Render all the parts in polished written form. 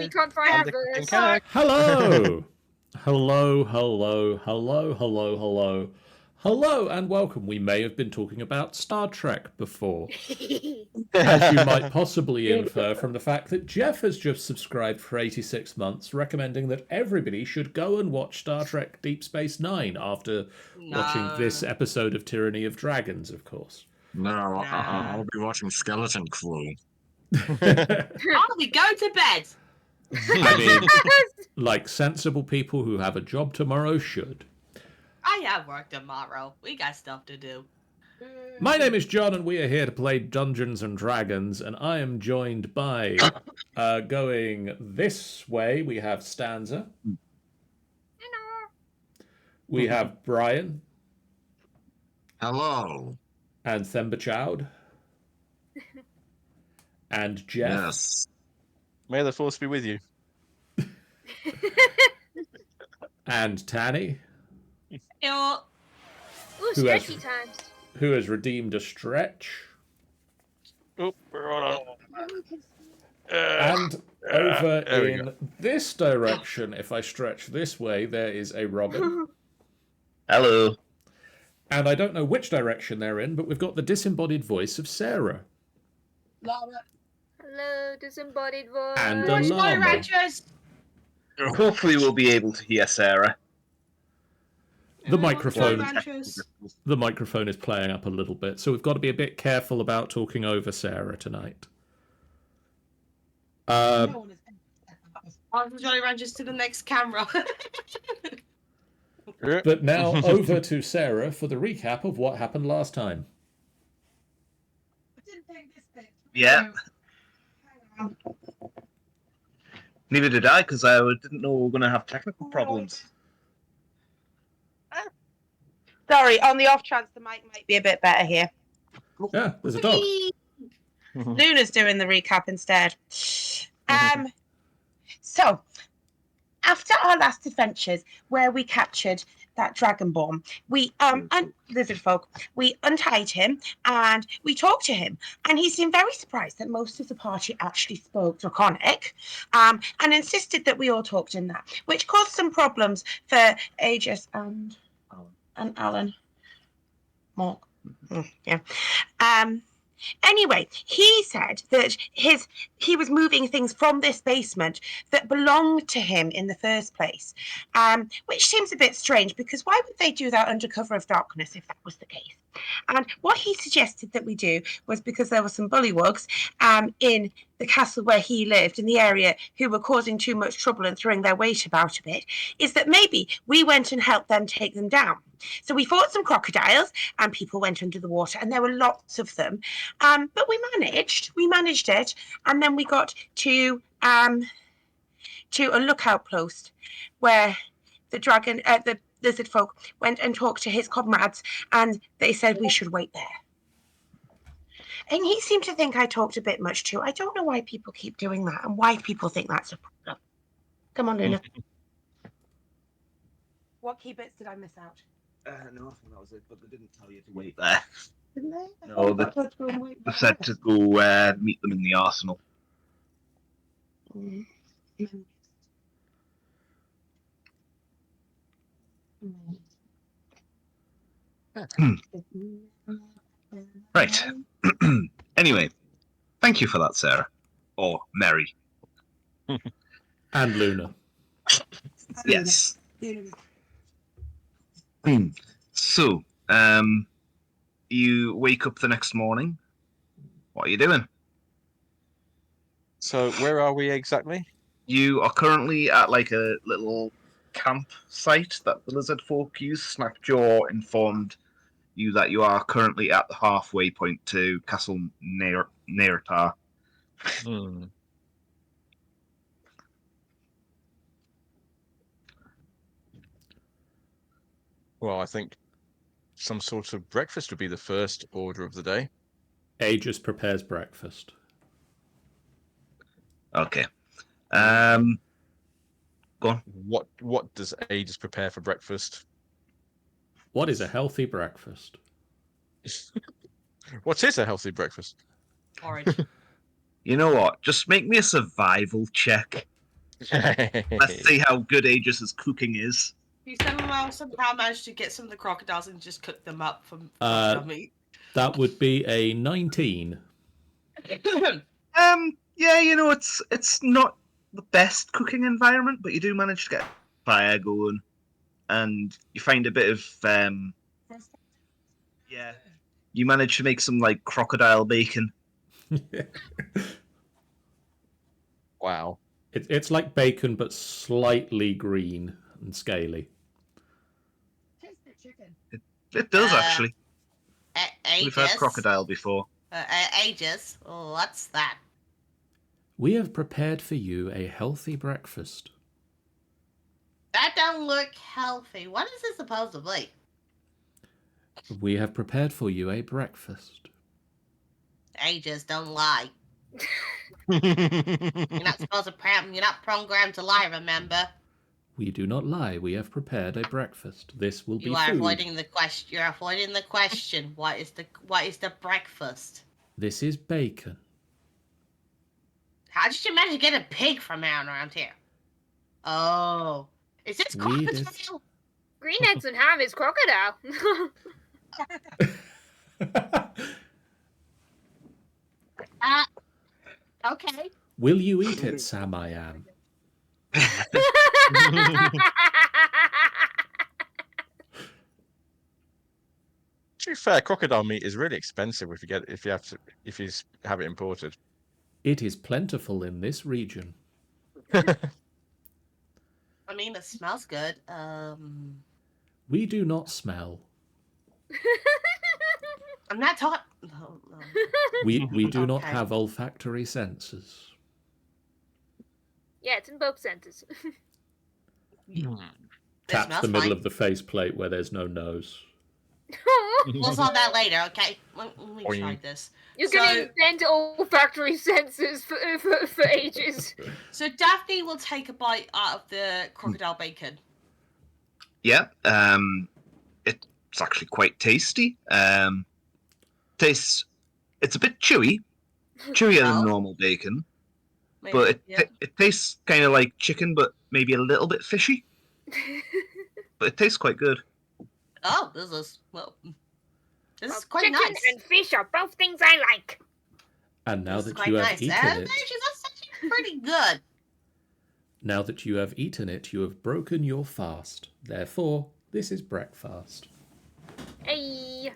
We can't find the reverse. Kincaid. Hello! Hello, hello, hello, hello, hello. Hello and welcome. We may have been talking about Star Trek before, as you might possibly infer from the fact that Jeff has just subscribed for 86 months, recommending that everybody should go and watch Star Trek Deep Space Nine after watching this episode of Tyranny of Dragons, of course. No, I'll be watching Skeleton Crew. We go to bed. I mean, like sensible people who have a job tomorrow should. I have work tomorrow. We got stuff to do. My name is John, and we are here to play Dungeons and Dragons, and I am joined by, going this way, we have Stanza. Hello. We have Brian. Hello. And Themba Chowd. And Jeff. Yes. May the force be with you. And Tanny. Yo. Ooh, stretchy times. Who has redeemed a stretch. Oh, we're on And over in this direction, if I stretch this way, there is a Robin. Hello. And I don't know which direction they're in, but we've got the disembodied voice of Sarah. Hello, disembodied voice. And Watch a my llama. ranchers. Hopefully we'll be able to hear Sarah. The My microphone ranchers. is playing up a little bit, so we've got to be a bit careful about talking over Sarah tonight. On the Jolly Ranchers to the next camera. But now over to Sarah for the recap of what happened last time. Yeah. Neither did I, because I didn't know we were going to have technical problems. Sorry, on the off chance the mic might be a bit better here. Yeah, there's a dog. Luna's doing the recap instead. So, after our last adventures, where we captured that dragonborn, we and Lizardfolk, we untied him and we talked to him, and he seemed very surprised that most of the party actually spoke Draconic, and insisted that we all talked in that, which caused some problems for Aegis and Alan. Mark. Yeah. Anyway, he said that he was moving things from this basement that belonged to him in the first place, which seems a bit strange, because why would they do that under cover of darkness if that was the case? And what he suggested that we do was, because there were some bullywugs in the castle where he lived, in the area, who were causing too much trouble and throwing their weight about a bit, is that maybe we went and helped them take them down. So we fought some crocodiles, and people went under the water, and there were lots of them. But we managed it, and then we got to a lookout post where the lizard folk went and talked to his comrades, and they said we should wait there. And he seemed to think I talked a bit much too. I don't know why people keep doing that and why people think that's a problem. Come on, Luna. What key bits did I miss out? No, I think that was it, but they didn't tell you to wait there. Didn't they? No, they said to go meet them in the arsenal. Right. Anyway, thank you for that, Sarah. Or Mary. And Luna. Yes. So, you wake up the next morning. What are you doing? So, where are we exactly? You are currently at like a little campsite that the lizard folk use. Snapjaw informed you that you are currently at the halfway point to Castle Neirtar. Well, I think some sort of breakfast would be the first order of the day. Aegis prepares breakfast. Okay. Go on. What does Aegis prepare for breakfast? What is a healthy breakfast? What is a healthy breakfast? Orange. You know what? Just make me a survival check. Let's see how good Aegis's cooking is. You somehow managed to get some of the crocodiles and just cook them up for crocodile meat. That would be a 19. Yeah, it's not the best cooking environment, but you do manage to get fire going, and you find a bit of yeah, you manage to make some like crocodile bacon. Wow. It's like bacon, but slightly green and scaly. It does actually. We've had Aegis. crocodile before. Aegis. Oh, what's that? We have prepared for you a healthy breakfast. That don't look healthy. What is this supposed to be? We have prepared for you a breakfast. Aegis, don't lie. You're not supposed to. You're not programmed to lie. Remember. We do not lie. We have prepared a breakfast. This will be You are food. avoiding the question. You're avoiding the question. What is the breakfast? This is bacon. How did you manage to get a pig from around here? Oh, is this We crocodile? Green eggs and ham is crocodile. Okay. Will you eat it, Sam I am? To be fair, crocodile meat is really expensive if you have it imported. It is plentiful in this region. I mean, it smells good. We do not smell. I'm not talking. No. We do not Okay. have olfactory senses. Yeah, it's in both centers. Taps smells the middle fine. of the faceplate where there's no nose. We'll solve that later, okay? Let me try this. You're gonna invent olfactory senses for ages. So Daphne will take a bite out of the crocodile bacon. Yeah, it's actually quite tasty. It's a bit chewier than normal bacon, Maybe, but yeah. it tastes kind of like chicken, but maybe a little bit fishy. But it tastes quite good. Oh, this is quite Chicken nice. and fish are both things I like. And now This is that quite you have nice. eaten it, That's actually pretty good. now that you have eaten it, you have broken your fast. Therefore, this is breakfast. Hey.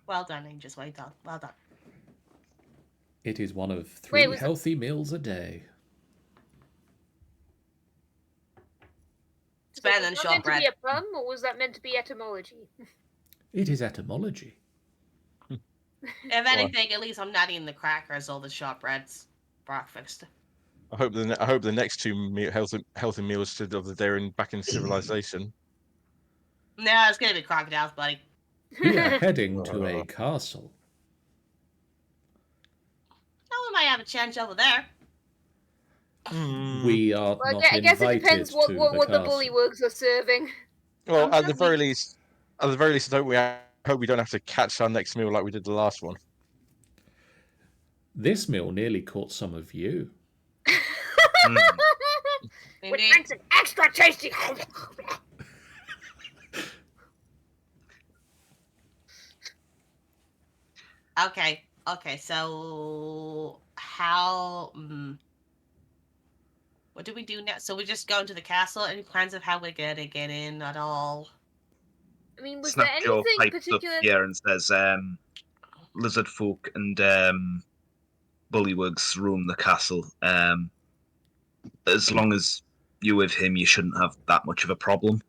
Well done, Angels. Well done. Well done. It is one of 3 was it- healthy meals a day. It's better than Was that meant to shortbread. be a pun, or was that meant to be etymology? It is etymology. If anything, at least I'm not eating the crackers or the shortbreads breakfast. I hope the next 2 healthy meals of the day are back in civilization. No, it's gonna be crocodiles, buddy. We are heading to a castle. Oh, we might have a chance over there. We are Well, not I guess it invited depends what to the castle. bullywugs are serving. Well, I'm at the sure very least, I hope we don't have to catch our next meal like we did the last one. This meal nearly caught some of you. Which makes it extra tasty. Okay, so how... what do we do next? So we just go into the castle? Any plans of how we're gonna get in at all? I mean, was there Snapjaw anything pipes particular? up here and says, Lizardfolk and Bullywugs roam the castle. As long as you're with him, you shouldn't have that much of a problem.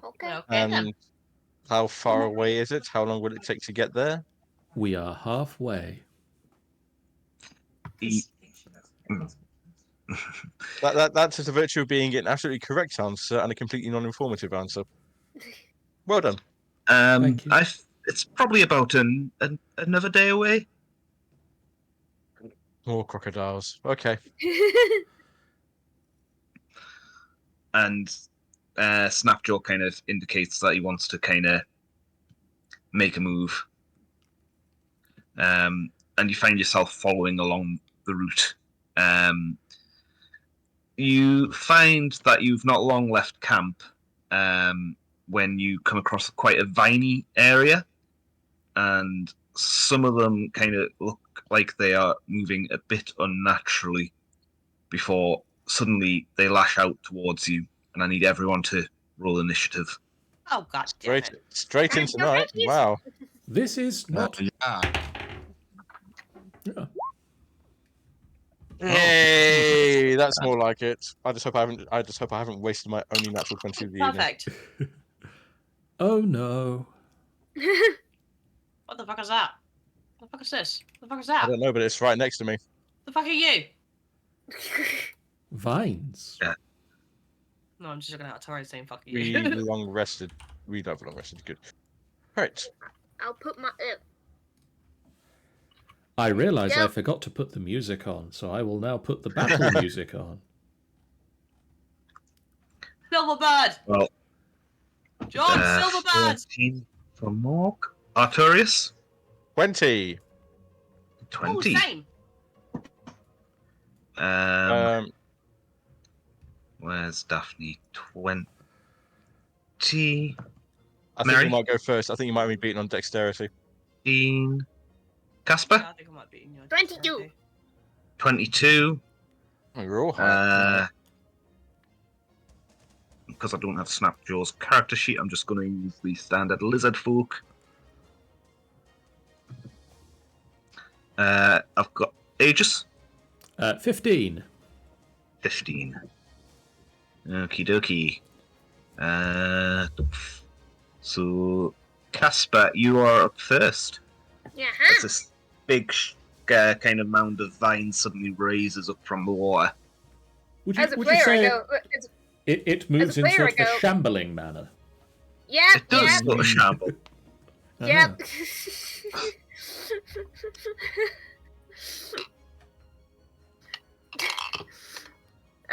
Okay. Then. And how far away is it? How long will it take to get there? We are halfway. That's just a virtue of being an absolutely correct answer and a completely non-informative answer. Well done. Thank you. It's probably about another day away. More crocodiles. Okay. And Snapjaw kind of indicates that he wants to kind of make a move. and you find yourself following along the route. You find that you've not long left camp when you come across quite a viney area, and some of them kind of look like they are moving a bit unnaturally before suddenly they lash out towards you, and I need everyone to roll initiative. Oh, god damn it. Straight into night. Wow. This is not. Yeah. Yeah. Hey, that's more like it. I just hope I haven't wasted my only natural 20 of the evening. Perfect. Oh no. What the fuck is that? What the fuck is this? What the fuck is I that? don't know, but it's right next to me. The fuck are you? Vines. Yeah. No, I'm just looking at Tori saying fuck We you. long rested. We love long rested. Good. Right. I'll put my. I realise I Yep. forgot to put the music on, so I will now put the battle music on. Silverbird! Well, John, Silverbird! 13 for Morg. Arturius, 20. 20. Oh, same. Where's Daphne? 20. I think Mary? you might go first. I think you might be beaten on dexterity. 15. Casper? Yeah, I think I might be in your 22. 22. Oh, you're all high. Because I don't have Snapjaw's character sheet, I'm just going to use the standard Lizardfolk. I've got Aegis. 15. 15. Okie dokie. So, Casper, you are up first. Yeah. As this big kind of mound of vines suddenly raises up from the water. Would As a you player, I say go. it moves a in player, sort of I a go- shambling manner? Yep. It does Yep. sort of shamble. Yep.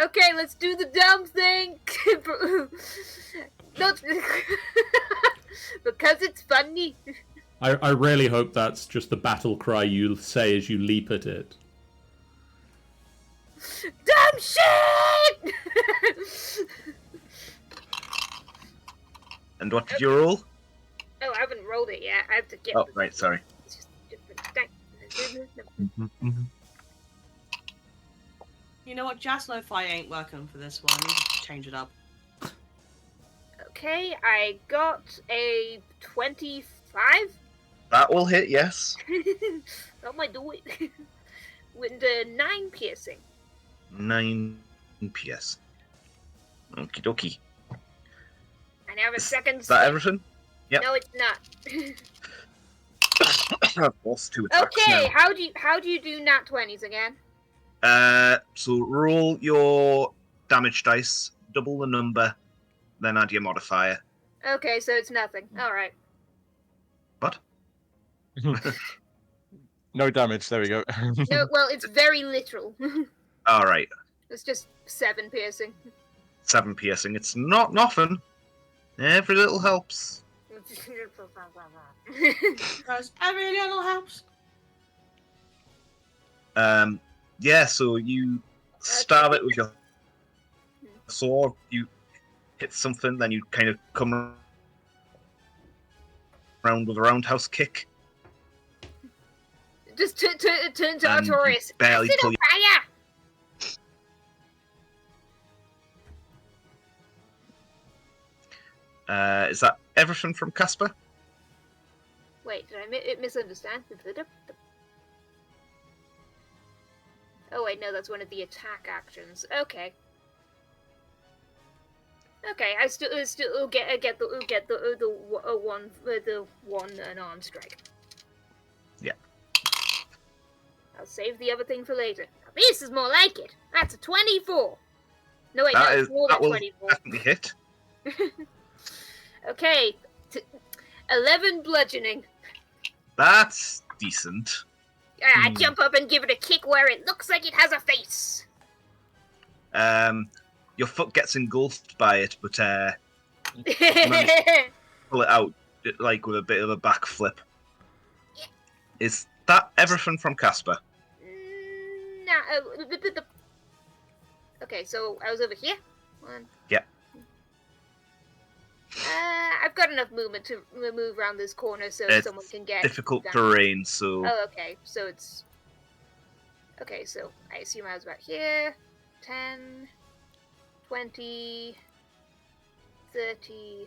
Okay, let's do the dumb thing. Not because it's funny. I really hope that's just the battle cry you say as you leap at it. Dumb shit. And what did you roll? Oh, I haven't rolled it yet. I have to get. Oh, right, sorry. It's just different. You know what? Jazz Lo-Fi ain't working for this one. I need to change it up. Okay, I got a 25. That will hit, yes. That might do it. With the 9 piercing. 9 PS. Okie dokie. I now have a second. Is that everything? Yep. No, it's not. Boss 2 attacks Okay, now. how do you do nat 20s again? So roll your damage dice, double the number, then add your modifier. Okay, so it's nothing. All right. What? No damage. There we go. No, well, it's very literal. All right. It's just 7 piercing. 7 piercing. It's not nothing. Every little helps. Because every little helps. Yeah, so you stab it with your sword, you hit something, then you kind of come around with a roundhouse kick. Just turn to And Artorius. you barely Acid pull on fire! Is that everything from Casper? Wait, did I misunderstand? Oh wait, no, that's one of the attack actions. Okay. Okay, I still get the one unarmed strike. Yeah. I'll save the other thing for later. Now, this is more like it. That's a 24. No wait, That no, is it's more that than will 24. definitely hit. Okay, 11 bludgeoning. That's decent. I jump up and give it a kick where it looks like it has a face. Your foot gets engulfed by it, but pull it out like with a bit of a backflip. Yeah. Is that everything from Casper? Okay, so I was over here. One. Yeah. I've got enough movement to move around this corner so It's someone can get difficult down. terrain, so... Oh, okay. So it's... Okay, so I assume I was about here. 10, 20, 30,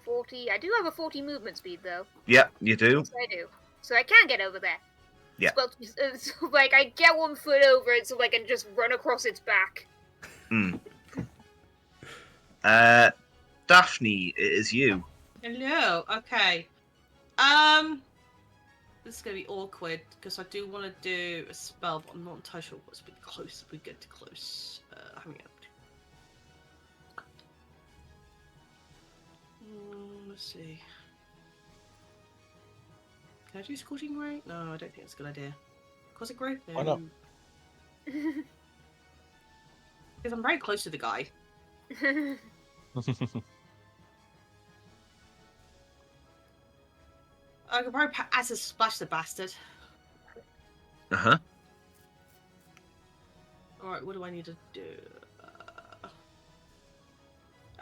40. I do have a 40 movement speed, though. Yeah, you do. Yes, I do. So I can get over there. Yeah. So, like, I get 1 foot over it so I can just run across its back. Daphne, it is you. Hello. Okay. This is gonna be awkward because I do want to do a spell, but I'm not entirely sure what's been close. If we get to close, hurry up. Let's see. Can I do Scorching Ray? No, I don't think it's a good idea. Cosmic Ray? No. Why not? Because I'm very close to the guy. I could probably acid splash the bastard. Uh-huh. Alright, what do I need to do?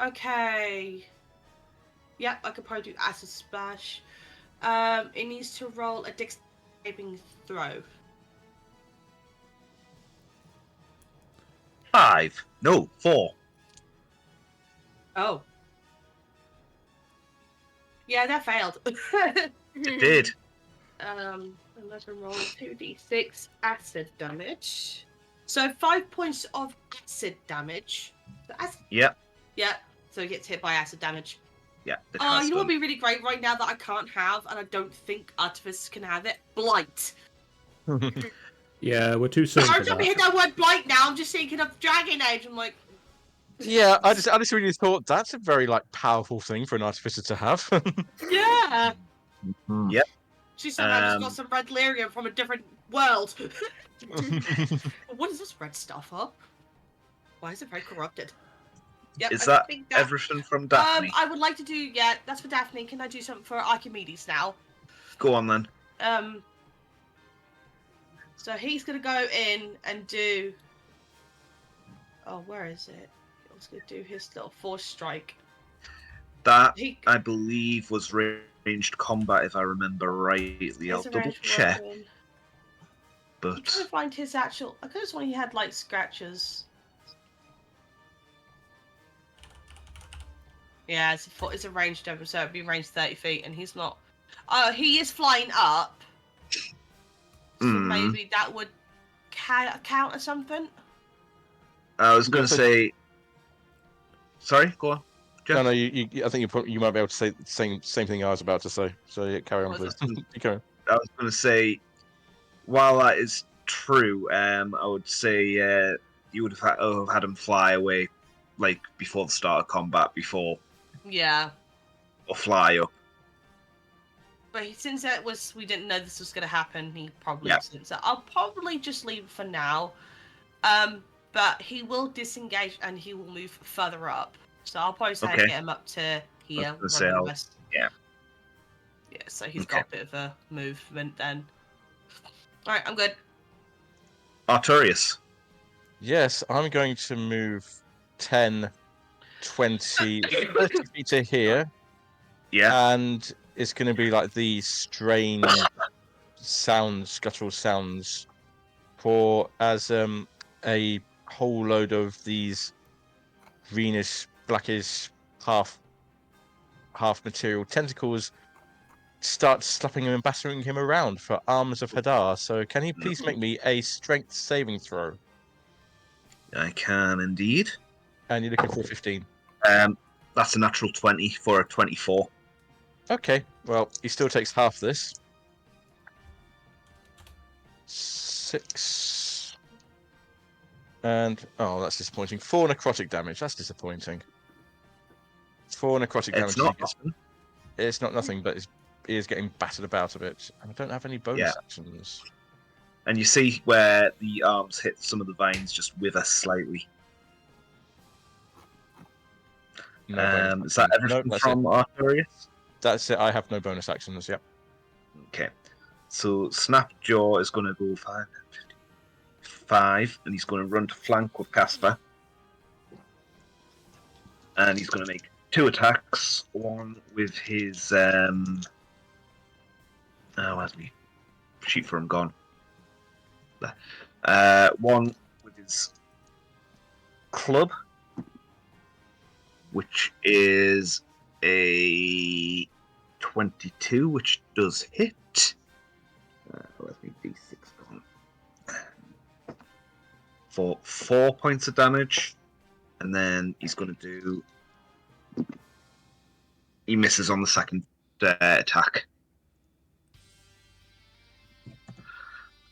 Okay. Yep, I could probably do acid splash. It needs to roll a dex saving throw. 5. No, 4. Oh. Yeah, that failed. It did. Let her roll 2d6 acid damage. So 5 points of acid damage. Yep. Yeah, so he gets hit by acid damage. Yeah. Oh, you know what would be really great right now that I can't have, and I don't think Artifice can have it? Blight. Yeah, we're too soon for Every time I that. hear that word blight now, I'm just thinking of Dragon Age. I'm like, Yeah, I just really thought that's a very powerful thing for an artificer to have. yeah. Yep. She somehow just got some red lyrium from a different world. What is this red stuff, huh? Why is it very corrupted? Yep, Is I that think that everything from Daphne? I would like to do, yeah, that's for Daphne. Can I do something for Archimedes now? Go on then. So he's gonna go in and do. Oh, where is it? He's gonna do his little force strike. That, He... I believe, was ranged combat, if I remember rightly. I'll double check. I'm But trying to find his actual. I could have sworn he had like scratches. Yeah, it's a ranged damage, so it'd be range 30 feet, and he's not. He is flying up. So maybe that would count as something. I was going to say. Sorry, go on. Jeff? No, I think you might be able to say the same thing I was about to say. So yeah, carry on, please. Keep going. I was going to say, while that is true, I would say you would have had him fly away, like before the start of combat, Yeah. Or fly up. But since we didn't know this was going to happen, he probably didn't. So I'll probably just leave it for now. But he will disengage and he will move further up. So I'll probably say get him up to here. Yeah. Yeah, so he's got a bit of a movement then. Alright, I'm good. Arturius. Yes, I'm going to move 10, 20, 30 feet to here. Yeah. And it's going to be like these strange sounds, guttural sounds, for as a whole load of these greenish, blackish, half material tentacles start slapping him and battering him around for arms of Hadar. So can you please make me a strength saving throw? I can indeed. And you're looking for 15. That's a natural 20 for a 24. Okay, well, he still takes half this. 6. And, oh, that's disappointing. 4 necrotic damage. That's disappointing. 4 necrotic damage. It's not nothing, but he is getting battered about a bit. And I don't have any bonus actions. And you see where the arms hit some of the veins just wither slightly. No is that everything from Arturius? That's it. I have no bonus actions, yep. Okay. So Snapjaw is going to go 5, 5, and he's going to run to flank with Casper. And he's going to make 2 attacks. One with his where's my sheet for him gone? There. One with his club, which is a 22, which does hit. Where's my D6 gone? For 4 points of damage, and then he's going to do. He misses on the second attack.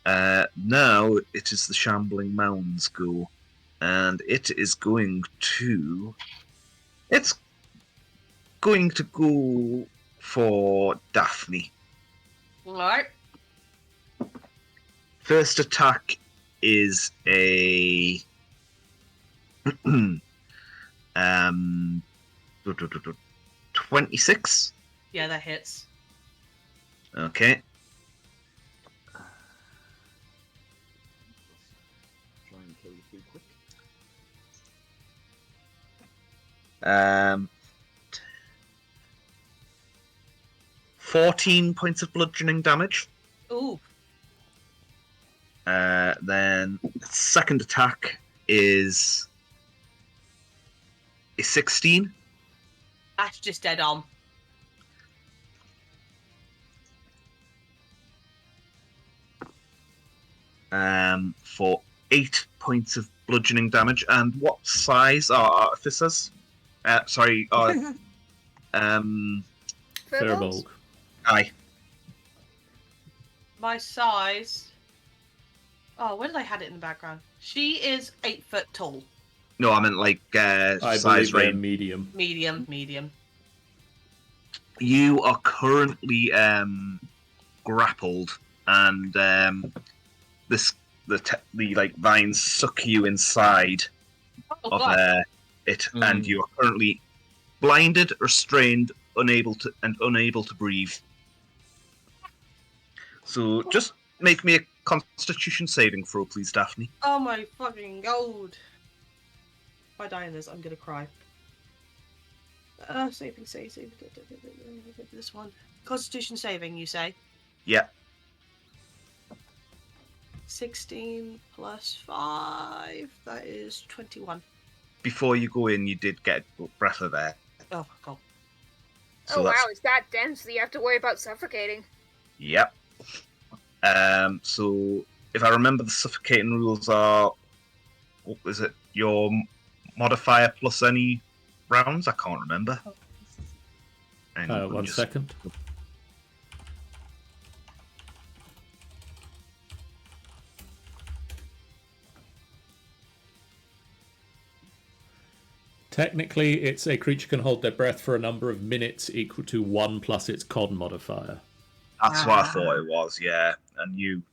Now it is the Shambling Mound's go, and it is going to. It's going to go for Daphne. Alright. First attack is a 26. Yeah, that hits. Okay. Try and kill you too quick. 14 points of bludgeoning damage. Ooh. Then second attack is a 16. That's just dead on. For 8 points of bludgeoning damage. And what size are artificers? Firbolg? Firbolg. Aye. My size. Oh, where did I had it in the background? She is 8 foot tall. No, I meant like I size believe they're range. medium. Medium. You are currently grappled, and the like vines suck you inside Oh, of God. it, and you are currently blinded, restrained, unable to breathe. So just make me a Constitution saving throw, please, Daphne. Oh my fucking god. If I die in this, I'm gonna cry. Saving. This one. Constitution saving, you say? Yeah. 16 plus 5. That is 21. Before you go in, you did get a breath of air. Oh, god. So Oh wow, that's, it's that dense that you have to worry about suffocating. yep. So if I remember, the suffocating rules are, what was it? Your modifier plus any rounds? I can't remember. One second. Technically, it's a creature can hold their breath for a number of minutes equal to 1 plus its con modifier. That's what I thought it was, yeah. And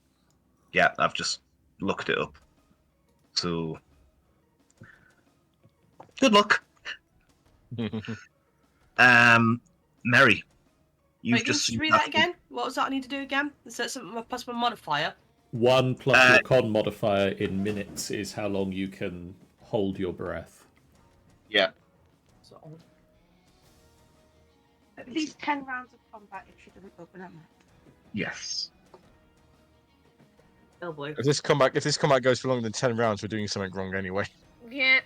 I've just looked it up. So, good luck. Mary, you've Wait, can you just read that again? What was that I need to do again? Is that something plus my modifier? 1 plus your con modifier in minutes is how long you can hold your breath. Yeah. So, At least 10 rounds of combat if she doesn't open her mouth. Yes. oh boy. If this combat goes for longer than 10 rounds, we're doing something wrong anyway. Yeah.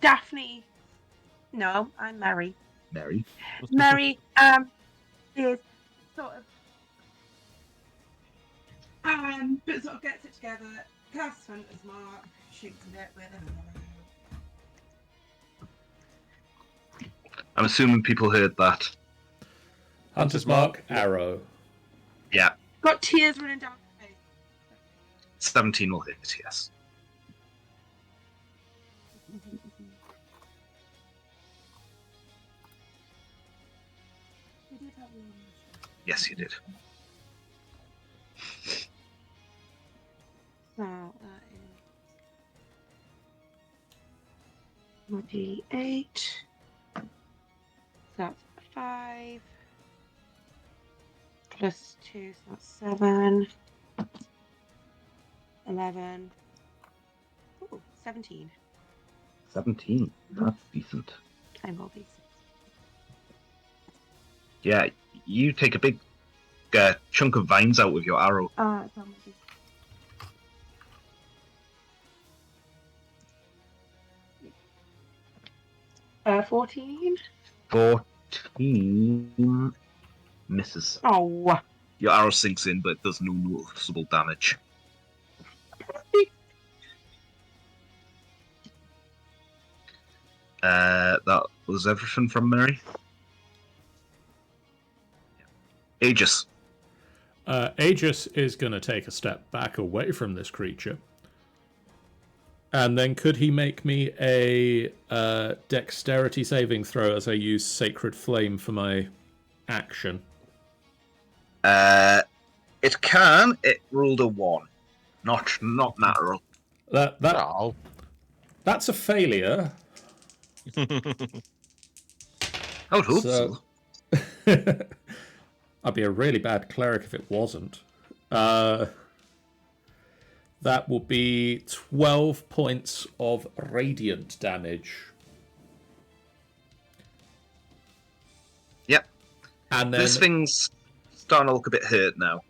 Daphne. No, I'm Mary. Mary. Mary is sort of but sort of gets it together, casts Hunter's Mark, shoots it with I'm assuming people heard that. Hunter's Mark, arrow. Yeah. got tears running down her face. 17 will hit, yes. Yes, you did. So that is 28 that's 5. Plus 2, so that's 7. 11. Ooh, 17. 17. That's decent. I rolled these. Yeah, you take a big chunk of vines out with your arrow. It's on my D. 14. 14 misses. Oh. Your arrow sinks in, but it does no noticeable damage. That was everything from Mire. Aegis. Aegis is going to take a step back away from this creature. And then could he make me a dexterity saving throw as I use Sacred Flame for my action? It can. It rolled a 1. Not natural. No. That's a failure. I would hope so. I'd be a really bad cleric if it wasn't. That will be 12 points of radiant damage. Yep. And then This thing's starting to look a bit hurt now.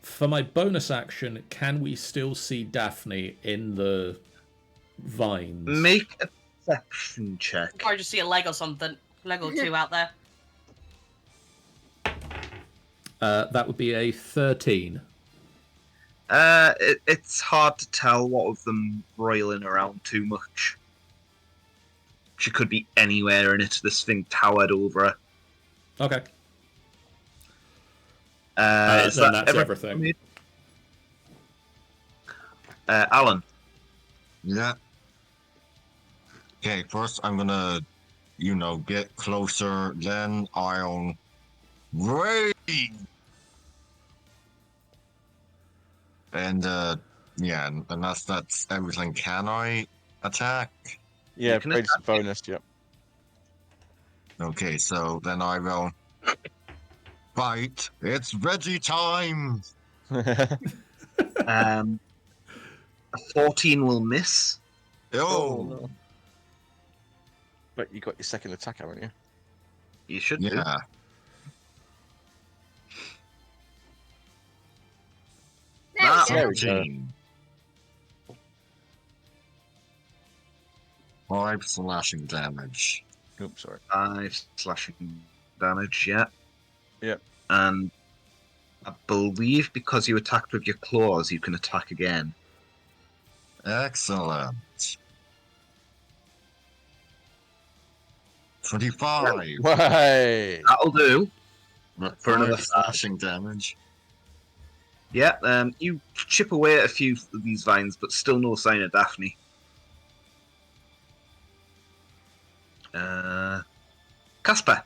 for my bonus action, can we still see Daphne in the vines? Make a perception check. Or just see a leg or something. Leg or two out there. That would be a 13. It's hard to tell what of them roiling around too much. She could be anywhere in it. This thing towered over her. Okay. Is then that that's everything. Alan. Yeah. Okay, first I'm gonna, get closer, then I'll rage. And, yeah, and that's everything. Can I attack? Yeah, You can it's a bonus, yep. Okay, so then I will fight. It's Reggie time! A 14 will miss. Oh, But you got your second attack, haven't you? You should do. yeah. There we go. 17. 5 slashing damage. Oops, sorry. 5 slashing damage, yeah. Yep. And I believe because you attacked with your claws, you can attack again. Excellent. 25. Way! That'll do. With For another 5 slashing damage. Yeah, you chip away at a few of these vines, but still no sign of Daphne. Casper.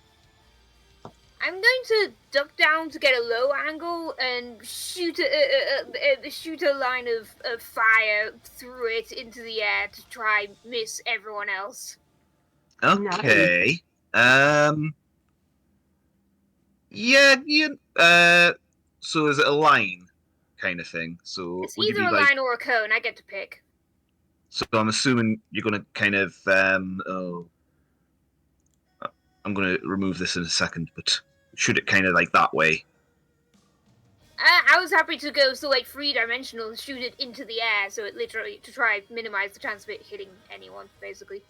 I'm going to duck down to get a low angle and shoot a line of fire through it into the air to try miss everyone else. Okay. Yeah, so is it a line kind of thing? So It's would you either be a like, line or a cone. I get to pick. so I'm assuming you're gonna kind of I'm gonna remove this in a second, but shoot it kind of like that way. I was happy to go so like 3-dimensional and shoot it into the air, so it literally to try minimize the chance of it hitting anyone, basically.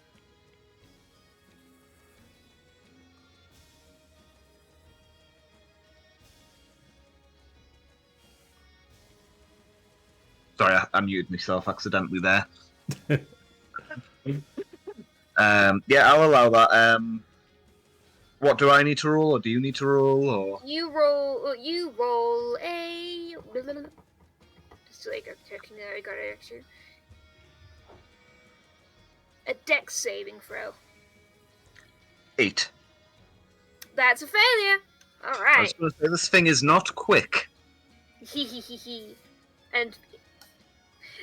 Sorry, I muted myself accidentally there. Yeah, I'll allow that. What do I need to roll, or do you need to roll, or You roll a just like checking that I got it actually. A dex saving throw. 8? That's a failure. All I was right. going to say this thing is not quick. And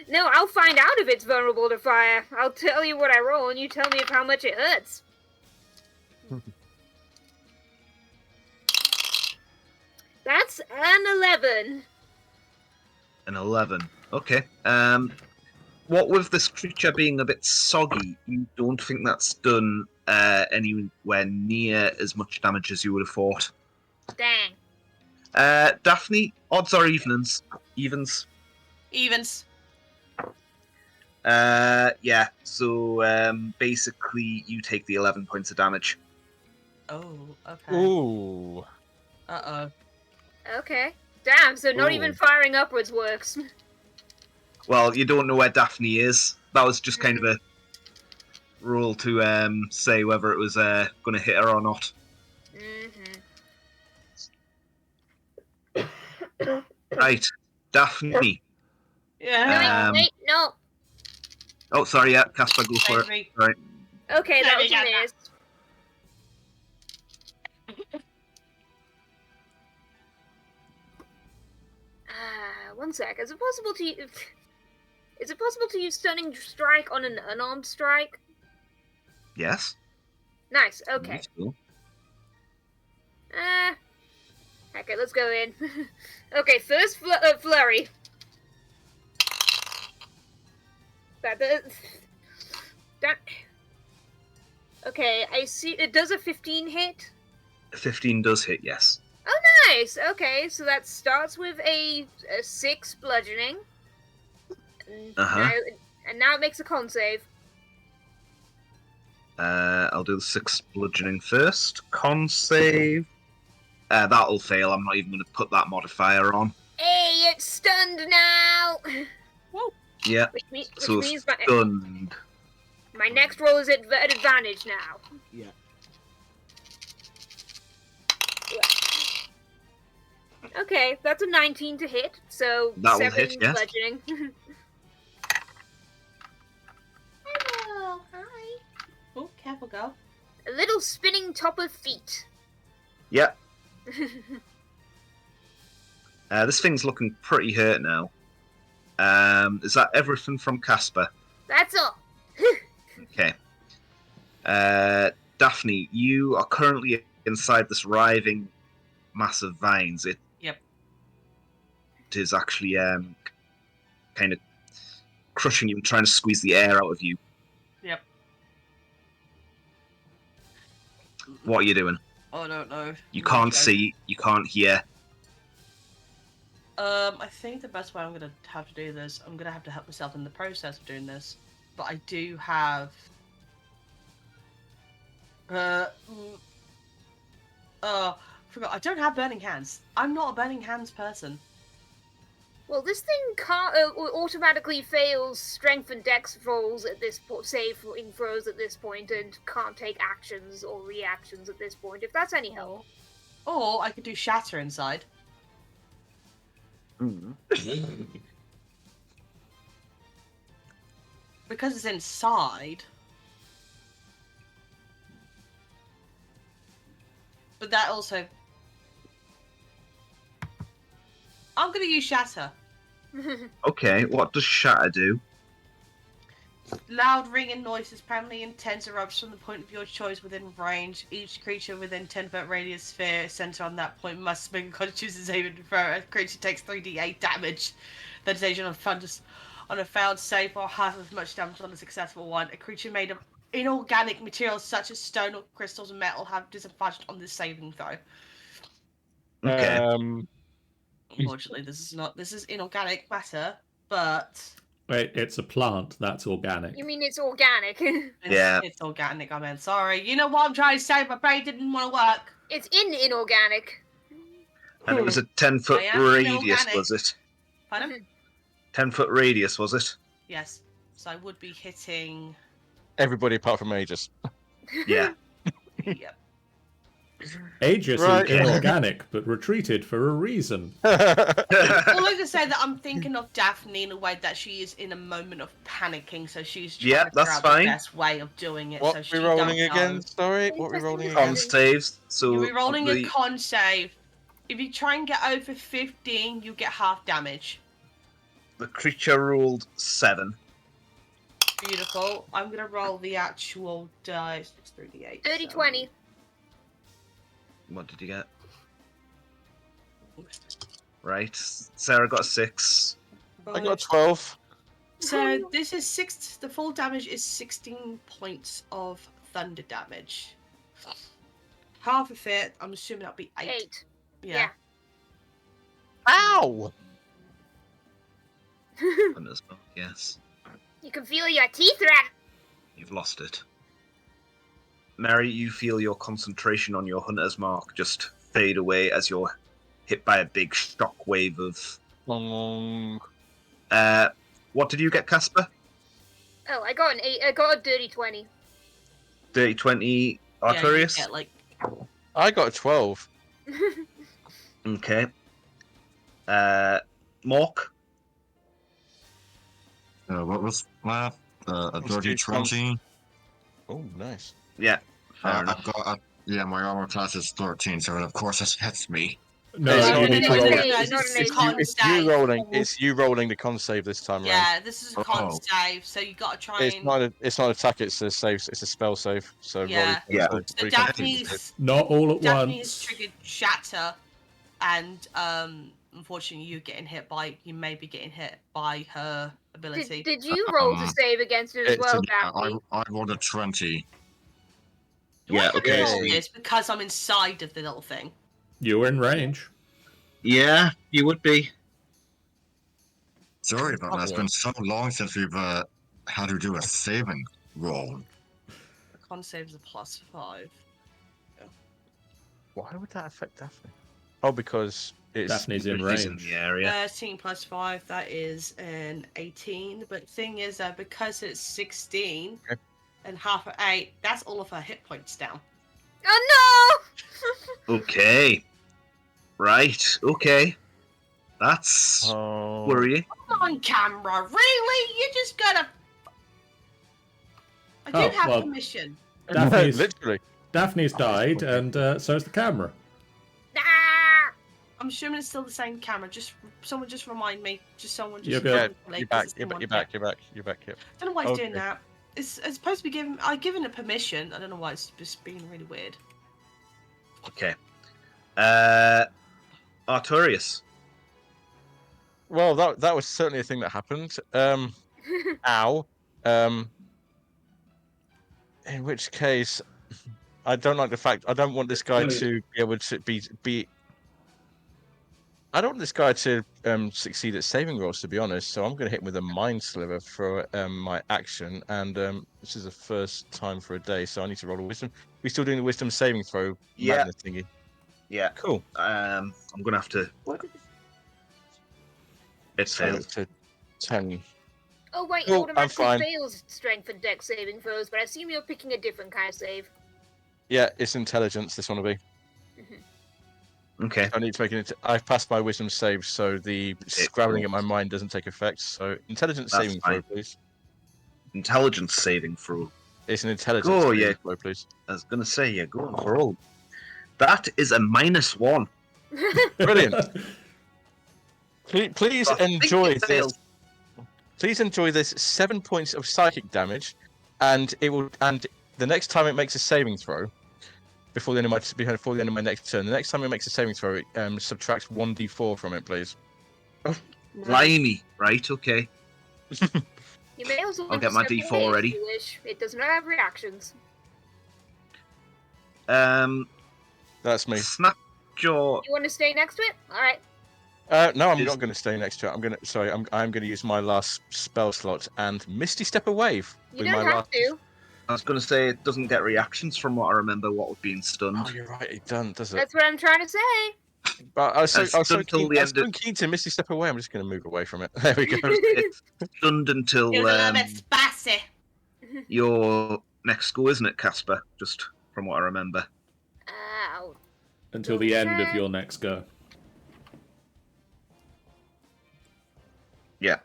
no, I'll find out if it's vulnerable to fire. I'll tell you what I roll, and you tell me how much it hurts. That's an 11. An 11. Okay. What with this creature being a bit soggy, you don't think that's done anywhere near as much damage as you would have thought. Dang. Daphne, odds or evens? Evens. Evens. Yeah. So basically, you take the 11 points of damage. Oh, okay. Ooh. Uh-oh. Okay. Damn, so not Ooh. even firing upwards works. Well, you don't know where Daphne is. That was just kind of a rule to say whether it was going to hit her or not. Right, Daphne. Yeah. Wait, no. Oh, sorry, yeah, Casper, go for it. Maybe. Right. Okay, that There we was go. a miss. One sec. Is it possible to use stunning strike on an unarmed strike? Yes. Nice. Okay. Useful. Okay, let's go in. Okay, first flurry. That. Okay, I see. It does a 15 hit. 15 does hit, yes. Oh, nice. Okay, so that starts with a 6 bludgeoning. Uh-huh. Now it makes a con save. I'll do the 6 bludgeoning first. Con save. That'll fail. I'm not even going to put that modifier on. Hey, it's stunned now. Whoa. Yeah. Which means stunned. my next roll is at advantage now. Yeah. Okay, that's a 19 to hit, so That will 7 hit, yes. bludgeoning. Hello. Hi. Oh, careful, girl. A little spinning top of feet. Yeah. This thing's looking pretty hurt now. Is that everything from Casper? That's all. Okay. Daphne, you are currently inside this writhing mass of vines. It is actually kind of crushing you and trying to squeeze the air out of you. Yep. What are you doing? I don't know. You can't see, you can't hear. I think the best way I'm gonna have to do this, I'm gonna have to help myself in the process of doing this. But I do have forgot. I don't have burning hands. I'm not a burning hands person. Well, this thing can't automatically fails strength and dex rolls at this point, saving throws at this point, and can't take actions or reactions at this point. If that's any help. Or I could do shatter inside. Because it's inside. But that also... I'm going to use shatter. Okay, what does shatter do? Loud ringing noises, permanently intense erupts from the point of your choice within range. Each creature within 10-foot radius sphere center on that point must make a constitution saving throw. A creature takes 3d8 damage. That is agent on a failed save or half as much damage on a successful one. A creature made of inorganic materials such as stone or crystals and metal have disadvantage on this saving throw. Okay. Unfortunately, this is inorganic matter, but... Wait, it's a plant. That's organic. You mean it's organic? It's organic, I meant. Sorry. You know what I'm trying to say? My brain didn't want to work. It's inorganic. And it was a 10-foot radius, was it? Pardon? 10-foot radius, was it? Yes. So I would be hitting... Everybody apart from Aegis. Yeah. Yep. Aegis Right. is inorganic, but retreated for a reason. All I can say that I'm thinking of Daphne in a way that she is in a moment of panicking, so she's trying to figure that's out fine. the best way of doing it. What so we she rolling don't again? know. Sorry, what we rolling Con again? saves. So You'll be rolling a the- con save. If you try and get over 15, you get half damage. The creature rolled 7. Beautiful. I'm gonna roll the actual dice. It's 3d8. 30-20. What did you get? Right. Sarah got a 6. I got a 12. So this is 6. The full damage is 16 points of thunder damage. Half of it, I'm assuming that'll be 8. 8. Yeah. Ow! Hunter's Mark, yes. You can feel your teeth rat. You've lost it. Mary, you feel your concentration on your Hunter's Mark just fade away as you're hit by a big shock wave of... what did you get, Casper? Oh, I got an 8. I got a dirty 20. Dirty 20, Artorius? Yeah, like... I got a 12. Okay. Mork? What was that? A dirty 20. Oh, nice. Yeah, fair I've enough. got my armor class is 13, so of course it hits me. No, It's you not need an to roll eight. it. No, It's not this an is a 8. con It's save. you rolling the con save this time around. Yeah, this is a con Oh. save, so you gotta try It's and... not an attack, it's a save, it's a spell save. So Yeah. Yeah. roll So your con save. Daphne's... Not all at Daphne once. has triggered Shatter, and unfortunately, you may be getting hit by her ability. Did you roll to save against it as it's well, a- Daphne? I rolled a 20. Yeah, I okay. roll So this because I'm inside of the little thing. You were in range. yeah, you would be. Sorry about that. It's been so long since we've had to do a saving roll. The con save is a +5. Why would that affect Daphne? Oh, because it's Daphne's in He's in range. the area. 13 +5, that is an 18. But the thing is that because it's 16 Okay. and half of 8, that's all of her hit points down. Oh Okay. Right, okay. That's worrying. Come on, camera, really? You just gotta... I do Oh, have well, permission. Daphne's, literally. Daphne's died, and so's the camera. no! Ah! I'm assuming it's still the same camera. Someone just remind me. You're good. You're back. You're back. Yep. I don't know why it's doing Okay. that. It's supposed to be given. I've given it permission. I don't know why it's just being really weird. Okay. Artorius. Well, that was certainly a thing that happened. Ow. In which case, I don't like the fact. I don't want this guy to be able to be. I don't want this guy to succeed at saving rolls, to be honest. So I'm going to hit him with a mind sliver for my action, and this is the first time for a day, so I need to roll a wisdom. We still doing the wisdom saving throw? Yeah. Madness thingy. Yeah. Cool. I'm gonna have to. It So failed. it's a 10. Oh wait, Cool, it I'm automatically fine. fails strength and dex saving throws, but I assume you're picking a different kind of save. Yeah, it's intelligence. This one will be. Okay. I need to make it. I've passed my wisdom save, so the scrabbling in my mind doesn't take effect. So intelligence That's saving fine. throw, please. Intelligence saving throw. It's an intelligence Oh, saving yeah. throw, please. I was gonna say you're going for all. That is a -1. Brilliant. Please I think enjoy it this. failed. Please enjoy this 7 points of psychic damage, and it will. And the next time it makes a saving throw, before the end of my next turn, the next time it makes a saving throw, it subtracts 1d4 from it, please. Blimey. Right. Okay. You may also I'll want get to my step D4 away if ready. you wish. It does not have reactions. That's me. Snapjaw. You want to stay next to it? All right. No, I'm Is- not going to stay next to it. I'm going to use my last spell slot and Misty Step away. You with don't my have last... to. I was gonna say it doesn't get reactions from what I remember. What was being stunned. Oh, you're right. It doesn't, does it? That's what I'm trying to say. But I was so, It's I was so until keen, the I was end so of- keen to Misty Step away. I'm just going to move away from it. There we go. It's stunned until It was a little bit spicy. your next go, isn't it, Casper? Just from what I remember. Ow. Until the end of your next go. Yeah.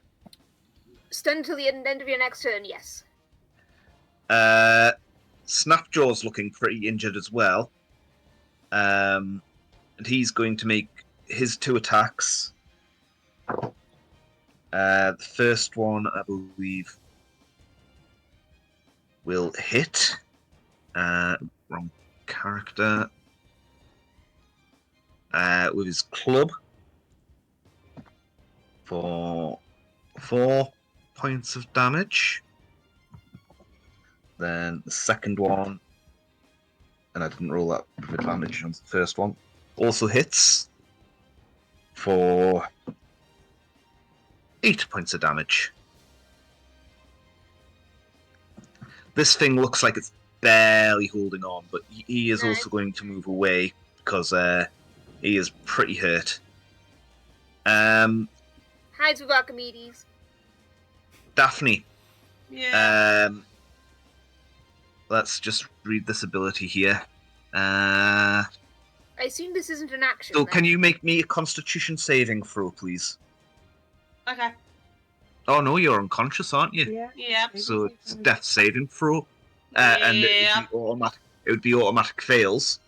Stunned till the end of your next turn, yes. Snapjaw's looking pretty injured as well. And he's going to make his 2 attacks. The first one, I believe, will hit. Wrong character. With his club. for 4 points of damage. Then the second one, and I didn't roll that with advantage on the first one, also hits for 8 points of damage. This thing looks like it's barely holding on, but he is also going to move away because he is pretty hurt. Hides with Archimedes. Daphne. Yeah. Let's just read this ability here. I assume this isn't an action. So then. can you make me a Constitution saving throw, please? Okay. Oh no, you're unconscious, aren't you? Yeah. Yeah. So it's a death saving throw, and it would be automatic fails.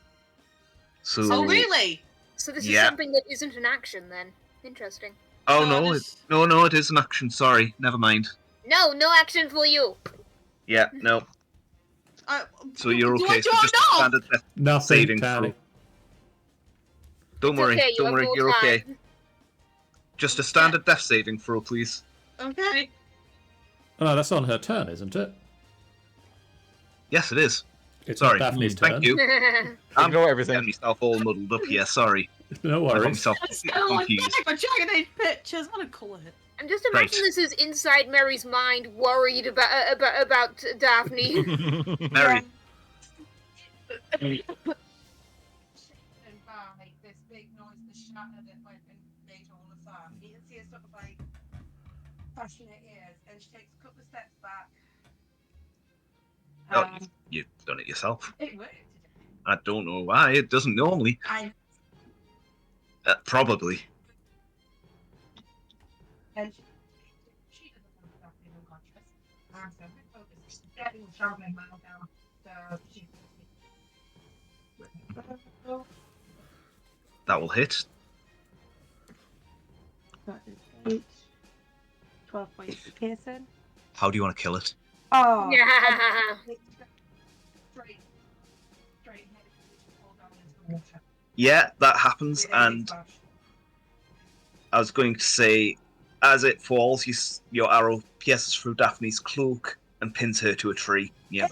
So. Oh really? So this is Yeah. something that isn't an action then. Interesting. Oh No, no, this- no, it is an action. Sorry, never mind. No action for you. Yeah, no. So you're do okay. I So do just a it standard death Nothing, saving Tanny. throw. Don't It's worry, okay, you don't have worry, more you're okay. time. Just a standard death saving throw, please. Okay. Oh, no, that's on her turn, isn't it? Yes, it is. It's Sorry. not Daphne's turn. Thank you. I'm Ignore everything. getting myself all muddled up here. Sorry. No I got worries. myself It's kind of like confused. that, but Dragon Age pictures. What a cool it. I'm just imagining Right. this is inside Mary's mind, worried about Daphne. Mary. By this big noise, the shatter that went and made all of that. You can see her sort of like flashing her ears, and she takes a couple of steps back. Oh, you've done it yourself. It worked. I don't know why. It doesn't normally. Probably. And she doesn't know that being unconscious. So I'm focused. Getting Shambling Mound down. So she. That will hit. That is 8. 12 points of piercing. How do you want to kill it? Oh. Yeah. Straight head fall down into the water. Yeah, that happens, With a and splash. I was going to say, as it falls, your arrow pierces through Daphne's cloak and pins her to a tree. Yeah.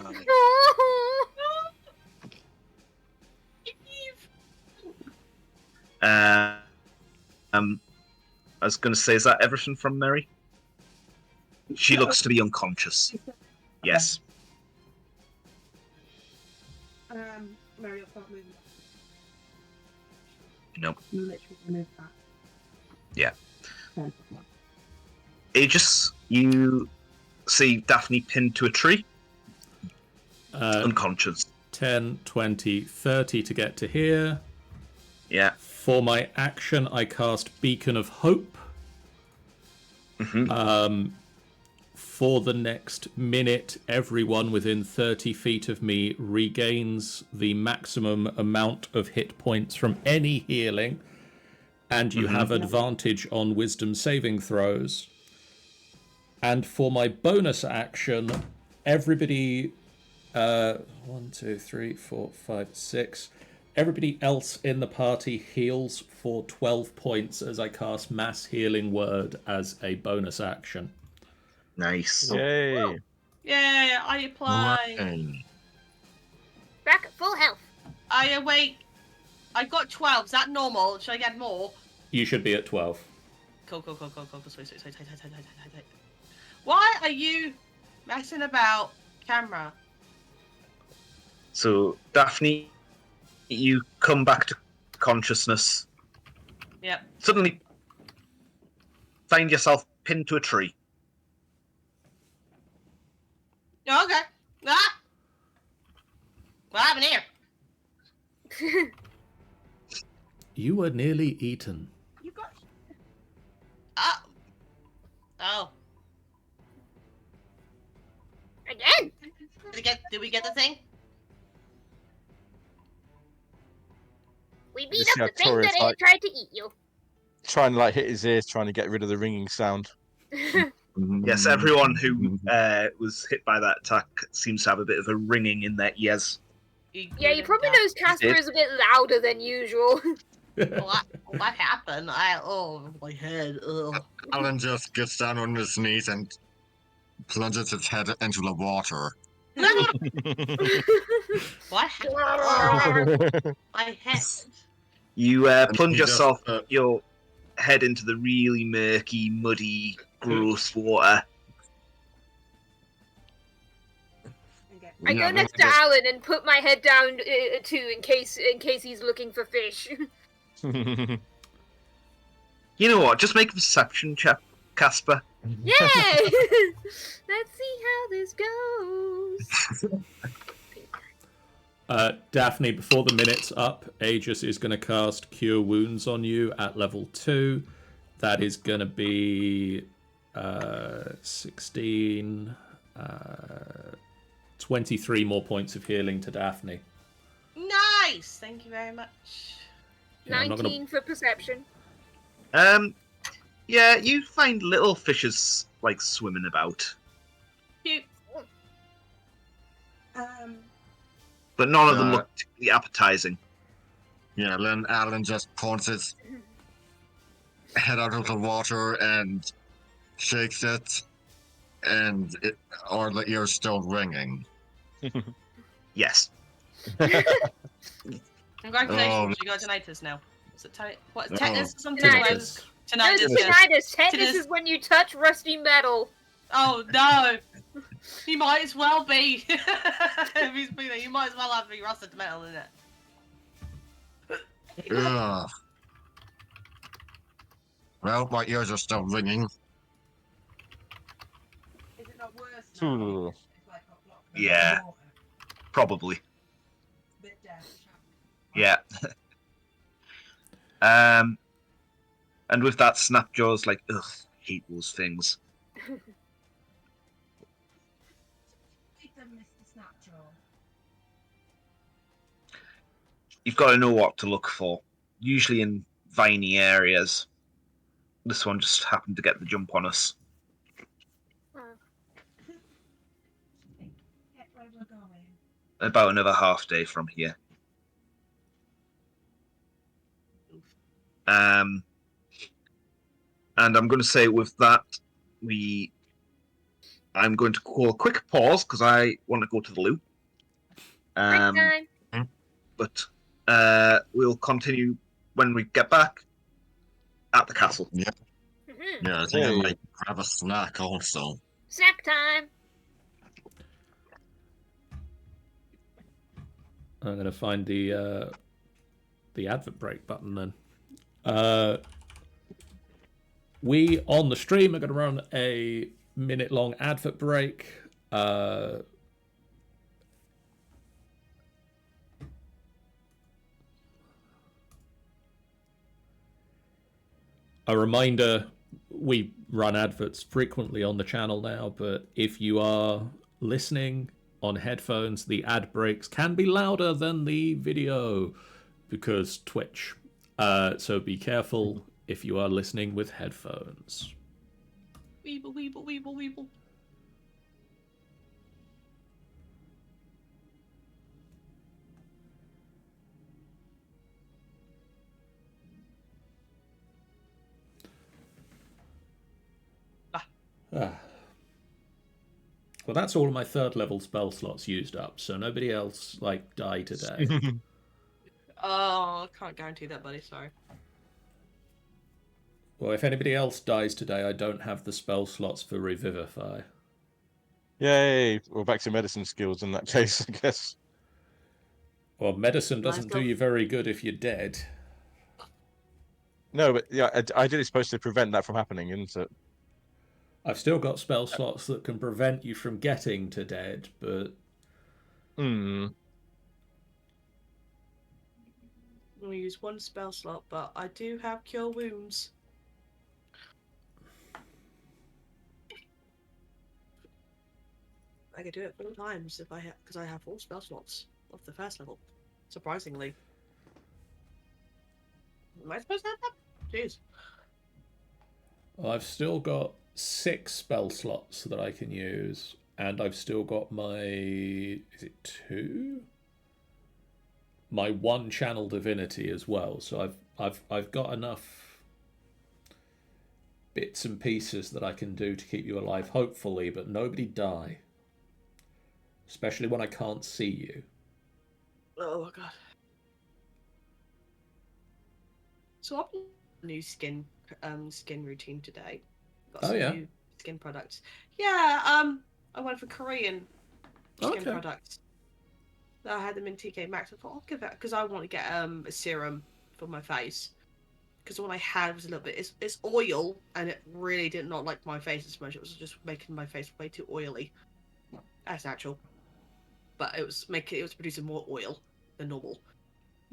I was going to say, is that everything from Mary? She looks to be unconscious. Yes. Mary will start moving. Nope. Literally move back. Yeah. Okay. Aegis, you see Daphne pinned to a tree, unconscious. 10, 20, 30 to get to here. Yeah. For my action, I cast Beacon of Hope. For the next minute, everyone within 30 feet of me regains the maximum amount of hit points from any healing, and you have advantage on wisdom saving throws. And for my bonus action, everybody... 1, 2, 3, 4, 5, 6... Everybody else in the party heals for 12 points as I cast Mass Healing Word as a bonus action. Nice. Yay. Yeah, I apply. Right. Back at full health. I awake. I got 12. Is that normal? Should I get more? You should be at 12. Cool. Sweet. Why are you messing about camera? So, Daphne, you come back to consciousness. Yep. Suddenly, find yourself pinned to a tree. Okay. Ah! What happened here? You were nearly eaten. You got. Oh. Again. Did we get the thing? We beat You see up the how thing that Tori's like- tried to eat you. Trying to like hit his ears, trying to get rid of the ringing sound. Yes, everyone who was hit by that attack seems to have a bit of a ringing in their ears. Yeah, you probably notice Casper is a bit louder than usual. What happened? My head. Ugh. Alan just gets down on his knees and plunges his head into the water. What happened? My head. You And plunge he just, yourself, your head into the really murky, muddy, gross water. I go next to Alan and put my head down too, in case he's looking for fish. You know what? Just make a perception check, Casper. Yay! Let's see how this goes. Daphne, before the minute's up, Aegis is going to cast Cure Wounds on you at level 2. That is going to be 16, 23 more points of healing to Daphne. Nice! Thank you very much. Yeah, 19 for perception. Yeah, you find little fishes like swimming about, Cute. but none of them look particularly appetizing. Yeah, then Alan just points his head out of the water and shakes it, and or the ear's still ringing. Yes. Congratulations, you got tinnitus now. Is it what? Tetanus? Something? Tinnitus. Tinnitus. No, it's tinnitus. Tinnitus is when you touch rusty metal. Oh no! He might as well be. If he's been there, you might as well have the rusted metal in it. Ugh. Well, my ears are still ringing. Is it not worse Ooh. now? It's like got blocked by Yeah. water. Probably. Bit deaf. Yeah. And with that, Snapjaw's like, ugh, hate those things. Take them, Mr. Snapjaw. You've got to know what to look for. Usually in viney areas. This one just happened to get the jump on us. Get where we're going. About another half day from here. And I'm going to say with that, I'm going to call a quick pause because I want to go to the loo. Break time. But we'll continue when we get back at the castle. Yeah, Mm-hmm. yeah, I think I Hey. might grab a snack also. Snack time. I'm going to find the advert break button then. We on the stream are going to run a minute-long advert break. A reminder, we run adverts frequently on the channel now, but if you are listening on headphones, the ad breaks can be louder than the video because Twitch. So be careful if you are listening with headphones. Weeble, weeble, weeble, weeble. Well, that's all of my third level spell slots used up, so nobody else die today. Oh, I can't guarantee that, buddy. Sorry. Well, if anybody else dies today, I don't have the spell slots for Revivify. Yay! We're back to medicine skills in that case, I guess. Well, medicine doesn't Nice do you very good if you're dead. No, but yeah, ideally it's supposed to prevent that from happening, isn't it? I've still got spell slots that can prevent you from getting to dead, but... Hmm. I'm going to use one spell slot, but I do have Cure Wounds. I could do it 4 times if because I have 4 spell slots of the first level. Surprisingly. Am I supposed to have that? Jeez. Well, I've still got 6 spell slots that I can use, and I've still got my... is it 2? My 1 channel divinity as well, so I've got enough bits and pieces that I can do to keep you alive, hopefully, but nobody die. Especially when I can't see you. Oh my god. So I've got a new skin routine today. Got some new skin products. Yeah, I went for Korean skin products. I had them in TK Maxx. I thought I'll give it because I want to get a serum for my face. Because all I had was a little bit. It's oil, and it really did not like my face as much. It was just making my face way too oily. That's natural, but it was producing more oil than normal.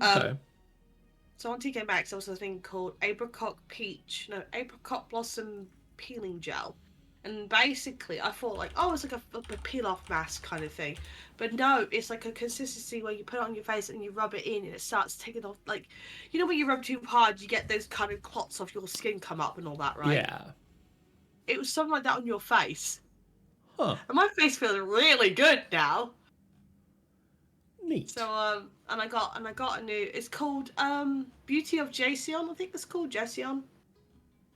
Okay. So on TK Maxx, there was a thing called apricot blossom peeling gel. And basically, I thought like, oh, it's like a peel-off mask kind of thing. But no, it's like a consistency where you put it on your face and you rub it in and it starts taking off. Like, you know when you rub too hard, you get those kind of clots off your skin come up and all that, right? Yeah. It was something like that on your face. Huh. And my face feels really good now. Neat. So and I got a new. It's called Beauty of Jason. I think it's called Jason.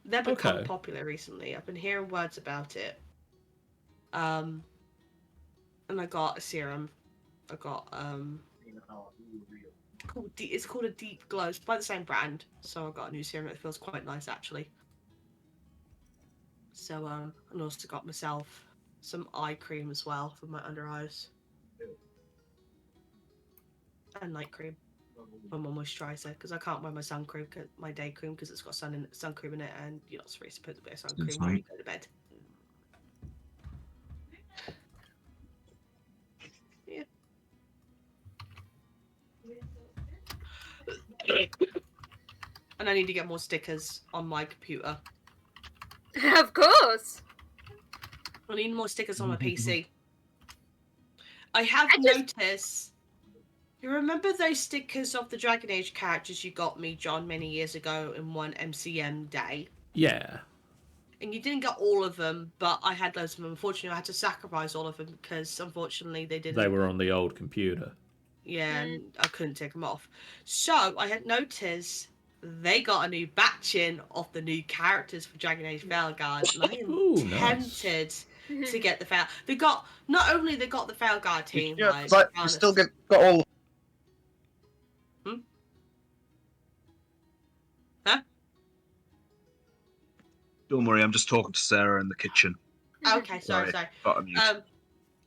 They've become popular recently. I've been hearing words about it. And I got a serum. I got it's called a Deep Glow. It's by the same brand. So I got a new serum that feels quite nice actually. So and also got myself some eye cream as well for my under eyes. And night cream. For my moisturizer, because I can't wear my sun cream, my day cream, because it's got sun cream in it, and you're not supposed to put a bit of sun cream when you go to bed. Yeah. And I need to get more stickers on my computer. Of course. I need more stickers on my PC. I have noticed. You remember those stickers of the Dragon Age characters you got me, John, many years ago in one MCM day? Yeah. And you didn't get all of them, but I had loads of them. Unfortunately, I had to sacrifice all of them because, unfortunately, they didn't. They were on the old computer. Yeah, and I couldn't take them off. So I had noticed they got a new batching of the new characters for Dragon Age Veilguard, and I am tempted to get the Veil. They got the Veilguard team. Yeah, like, you still got all. Huh? Don't worry, I'm just talking to Sarah in the kitchen. Okay, sorry. Got a mute.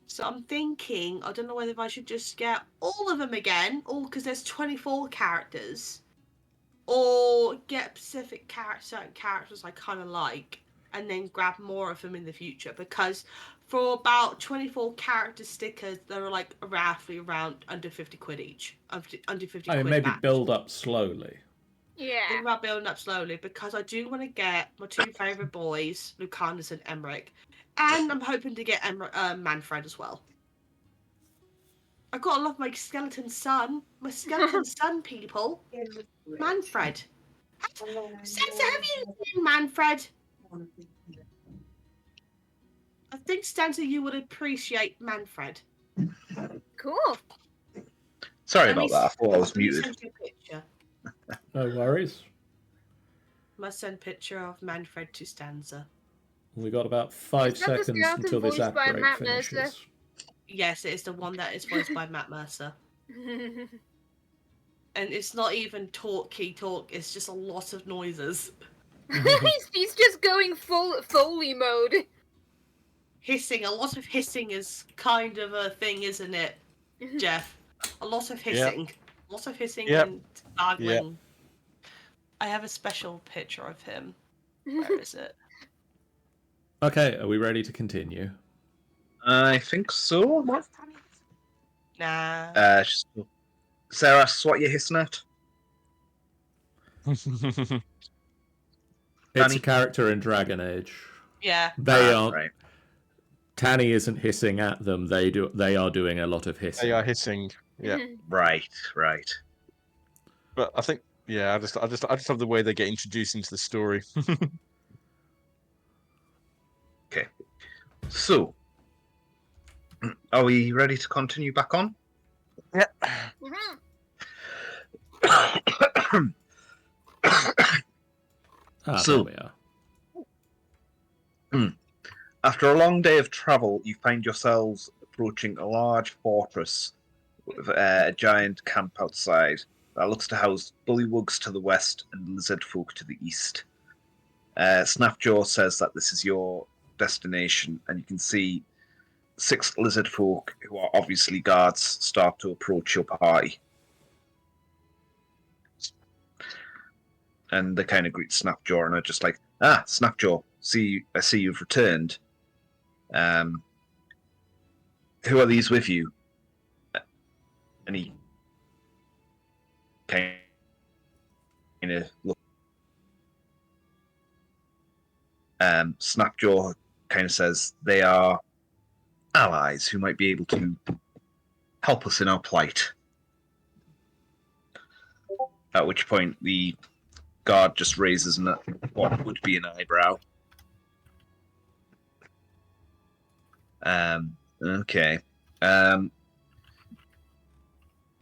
So I'm thinking, I don't know whether I should just get all of them again, all because there's 24 characters, or get specific certain characters I kind of like, and then grab more of them in the future. Because for about 24 character stickers, they're like roughly around under 50 quid each. Under 50 quid. Maybe build up slowly. Yeah. Think about building up slowly, because I do want to get my two favourite boys, Lucanus and Emmerich. And I'm hoping to get Manfred as well. I've got to love my skeleton son. My skeleton son, people. Manfred. Sansa, have you seen Manfred? I think, Stanza, you would appreciate Manfred. Cool. Sorry about that. I thought I was muted. Send you a picture. No worries. Must send a picture of Manfred to Stanza. We got about 5 seconds until this ad break finishes. Mercer? Yes, it is the one that is voiced by Matt Mercer. And it's not even talky talk, it's just a lot of noises. He's just going full Foley mode. Hissing, a lot of hissing is kind of a thing, isn't it, Jeff? A lot of hissing. Yep. Lots of hissing Yep. and gargling. Yep. I have a special picture of him. Where is it? Okay, are we ready to continue? I think so. Nah. Sarah, what you hissing at? It's Danny? a character in Dragon Age. Yeah. They are. Right. Tanny isn't hissing at them. They are doing a lot of hissing. They are hissing. Yeah. Right. But I think, yeah, I just love the way they get introduced into the story. Okay. So, are we ready to continue back on? Yeah. There we are. After a long day of travel, you find yourselves approaching a large fortress with a giant camp outside that looks to house Bullywugs to the west and Lizardfolk to the east. Snapjaw says that this is your destination, and you can see 6 Lizardfolk, who are obviously guards, start to approach your party. And they kind of greet Snapjaw and are just like, Snapjaw, I see you've returned. Who are these with you? And he kind of look. Snapjaw kind of says they are allies who might be able to help us in our plight. At which point the guard just raises what would be an eyebrow. Okay.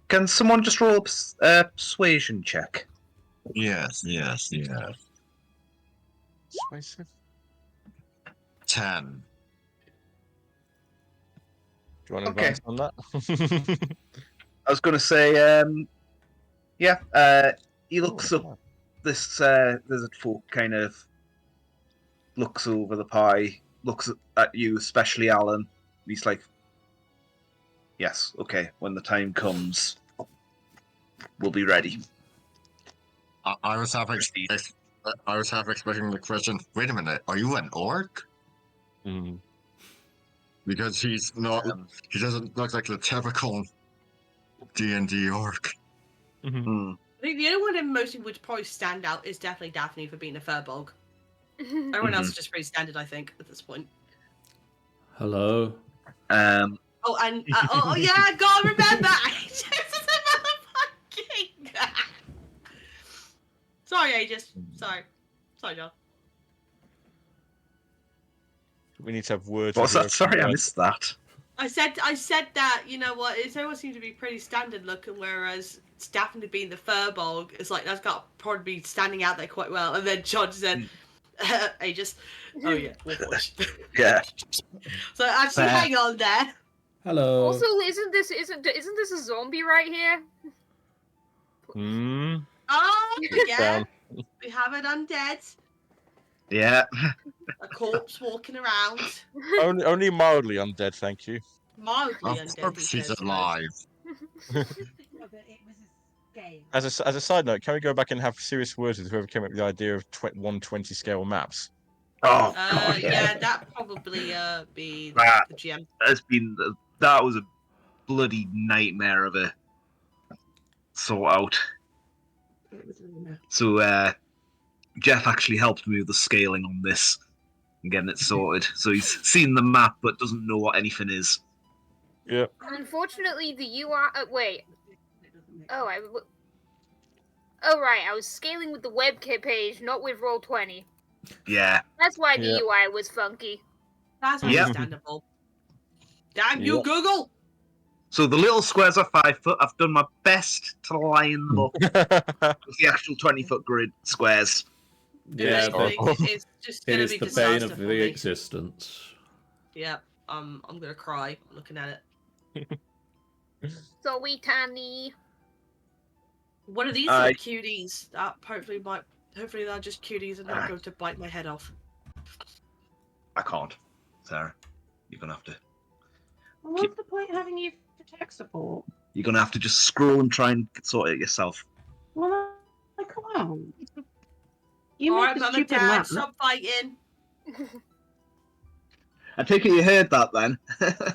Can someone just roll a persuasion check? Yes. Persuasive? 10. Do you want to Okay. advance on that? I was going to say, he looks up. This Lizardfolk kind of looks over the pie, looks at you, especially Alan. He's like, yes, okay, when the time comes, we'll be ready. I was half expecting the question, wait a minute, are you an orc? Mm. Because he's not, he doesn't look like the typical D&D orc. Mm-hmm. I think the only one that mostly would probably stand out is definitely Daphne for being a furbog. Everyone else is just pretty standard, I think, at this point. Hello. Oh, and yeah, God, remember! This is a motherfucking. Sorry, Aegis. Sorry, John. We need to have words. What's that? Sorry, I missed that. I said that, you know what, everyone seems to be pretty standard looking, whereas Daphne being the furbog is like, that's got probably be standing out there quite well. And then John said, Aegis. Oh yeah, Warforged. Yeah. So actually, hang on there. Hello. Also, isn't this a zombie right here? Hmm. Oh yeah, Down. we have an undead, Yeah. a corpse walking around, Only mildly undead, thank you. mildly Of undead. course she's alive. As a side note, can we go back and have serious words with whoever came up with the idea of 120 scale maps? Oh God, yeah, that probably be That the GM. that was a bloody nightmare of a sort out. So Jeff actually helped me with the scaling on this and getting it sorted. So he's seen the map but doesn't know what anything is. Yeah. Unfortunately, the UI. Wait. Oh, right. I was scaling with the web page, not with Roll20. Yeah. That's why the Yeah. UI was funky. That's Yep. understandable. Damn you, Google! So the little squares are 5 foot. I've done my best to line them up with the actual 20-foot grid squares. Yeah, but It's just it gonna is be the disaster bane of for the me. existence. Yeah, I'm gonna cry looking at it. So we tiny. One of these little cuties that hopefully they're just cuties and not going to bite my head off. I can't, Sarah. You're gonna have to. Well, what's the point of having you for tech support? You're gonna have to just scroll and try and sort it yourself. Well, I can't. You Alright, make the Mum and stupid Dad, map. stop fighting. I take it you heard that then.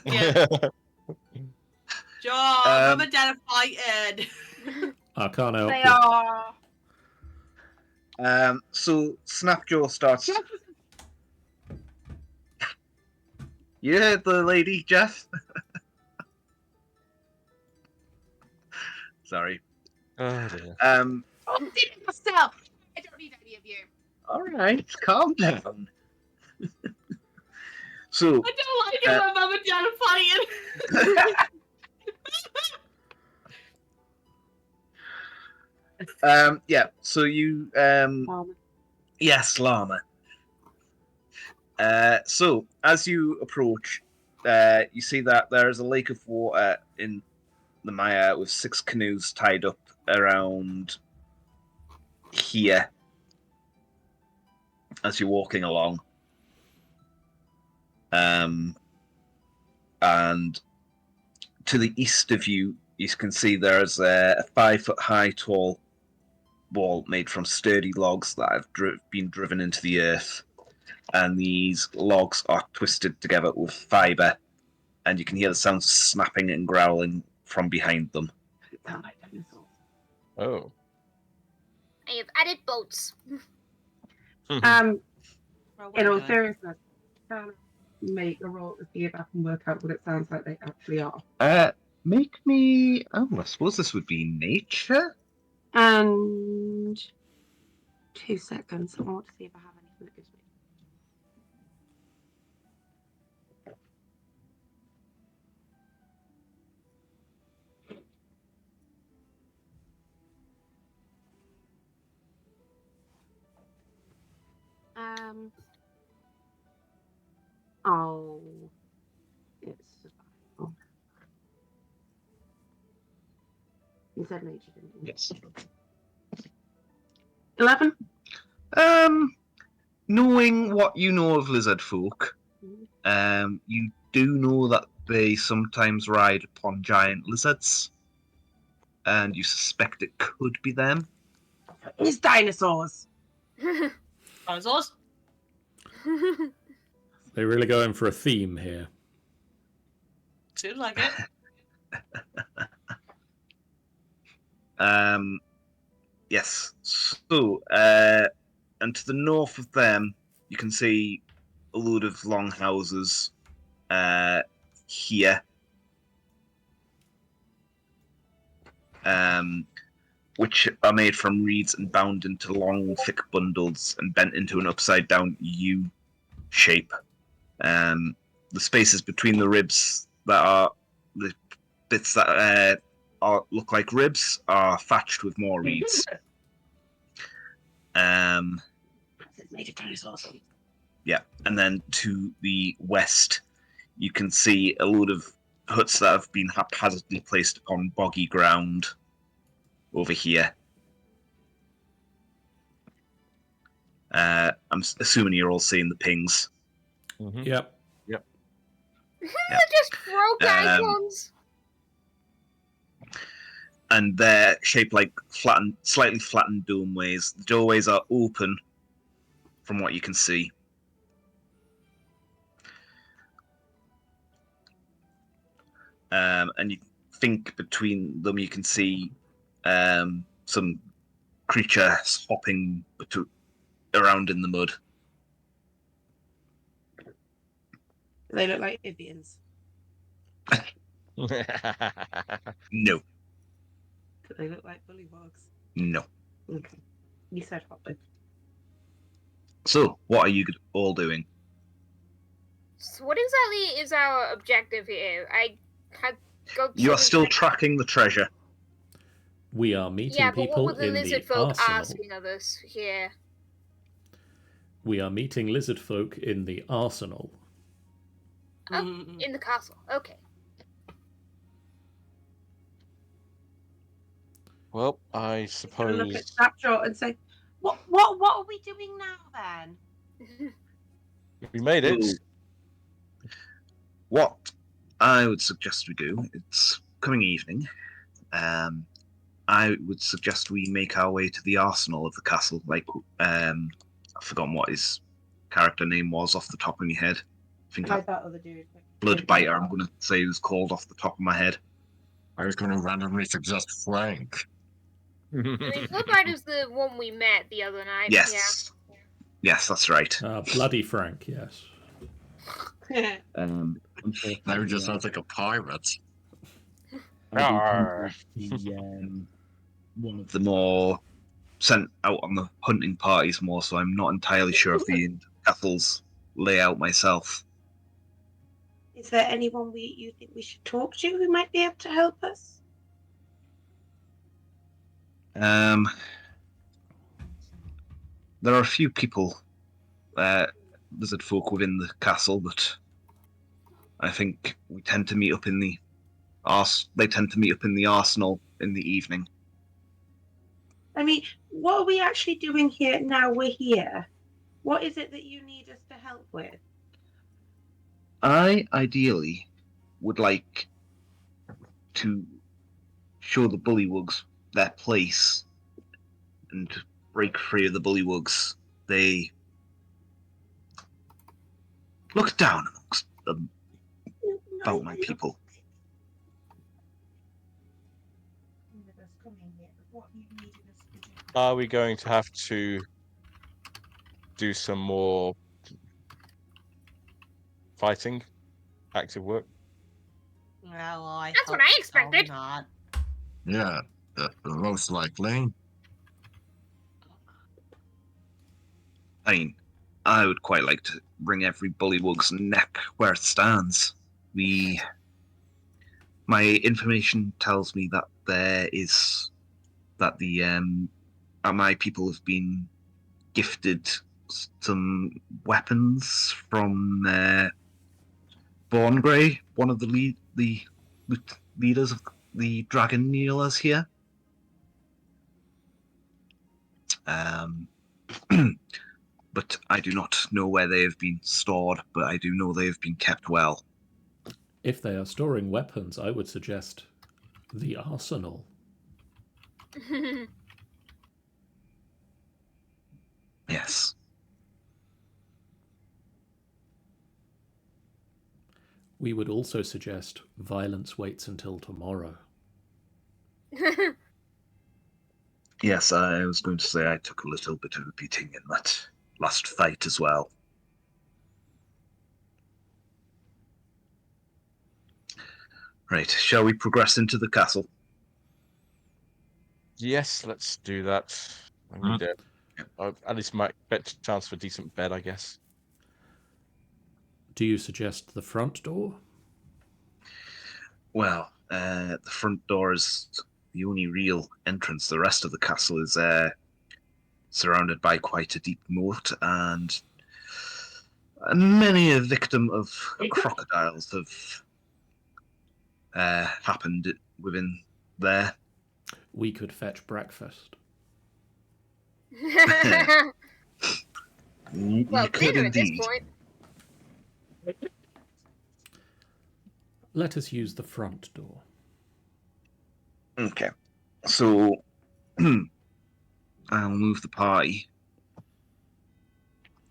Yeah. John, Mum and Dad are fighting. I can't help They you. are. So Snapjaw starts. You heard the lady, Jeff? Sorry. Oh dear. I'm doing it myself. I don't need any of you. All right, calm down. So I don't like it when Mum and Dad are fighting. Yeah. So you Llama. yes, llama. So as you approach, you see that there is a lake of water in the Mire with 6 canoes tied up around here as you're walking along. And to the east of you, you can see there's a 5-foot high tall wall made from sturdy logs that have been driven into the earth. And these logs are twisted together with fibre, and you can hear the sounds of snapping and growling from behind them. It sounds like dinosaurs. Oh. I have added boats. Well, In well all done. seriousness, can I make a roll to see if I can work out what it sounds like they actually are? Make me. Oh, I suppose this would be nature. And 2 seconds. I want to see if I have anything that gives me. Oh, it's survival. You said nature, didn't you? Yes. 11. Knowing what you know of lizard folk, you do know that they sometimes ride upon giant lizards, and you suspect it could be them. It's dinosaurs. Dinosaurs? They're really going for a theme here. Seems like it. Yes. So, and to the north of them, you can see a load of long houses here, which are made from reeds and bound into long, thick bundles and bent into an upside-down U shape. The spaces between the ribs that are the bits that look like ribs are thatched with more reeds. It's made of dinosaurs. Yeah, and then to the west, you can see a load of huts that have been haphazardly placed upon boggy ground over here. I'm assuming you're all seeing the pings. Mm-hmm. Yep. Just broke icons. And they're shaped like slightly flattened domeways. The doorways are open from what you can see. And you think between them you can see some creatures hopping around in the mud. They look like Ibians. No. Do they look like Bullywugs? No. Okay. You said hopping. So, what are you all doing? So what exactly is our objective here? I had got. You are still tracking the treasure. We are meeting Yeah, but people what were the in lizard the folk arsenal. asking of us here? We are meeting lizard folk in the arsenal. Oh, in the castle. Okay. Well, I Gonna suppose. look at Snapshot and say, what are we doing now then? We made it. Ooh. What I would suggest we do, it's coming evening. I would suggest we make our way to the arsenal of the castle. Like, I've forgotten what his character name was off the top of my head. I think Like that other dude. Bloodbiter, I'm going to say he was called off the top of my head. I was going to randomly suggest Frank. I mean, Bloodbiter's the one we met the other night. Yes. Yeah. Yes, that's right. Bloody Frank, yes. Now he just sounds like a pirate. Arr. One of the more sent out on the hunting parties more, so I'm not entirely sure of the castle's layout myself. Is there anyone you think we should talk to who might be able to help us? There are a few people, lizard folk within the castle, but I think we tend to meet up in the they tend to meet up in the arsenal in the evening. I mean, what are we actually doing here now we're here? What is it that you need us to help with? I ideally would like to show the Bullywugs their place and break free of the Bullywugs. They look down amongst them about my people. Are we going to have to do some more fighting, active work? Well, That's what I expected. Not. Yeah, most likely. I mean, I would quite like to bring every Bullywug's neck where it stands. My information tells me that my people have been gifted some weapons from Borngrey, one of the leaders of the dragon kneelers here. But I do not know where they have been stored, but I do know they have been kept well. If they are storing weapons, I would suggest the arsenal. Yes. We would also suggest violence waits until tomorrow. Yes, I was going to say I took a little bit of a beating in that last fight as well. Right, shall we progress into the castle? Yes, let's do that. I need at least my better chance for a decent bed, I guess. Do you suggest the front door? Well, the front door is the only real entrance. The rest of the castle is surrounded by quite a deep moat, and many a victim of crocodiles have happened within there. We could fetch breakfast. You Well, could dinner at this indeed. point. Let us use the front door. Okay, so I'll move the party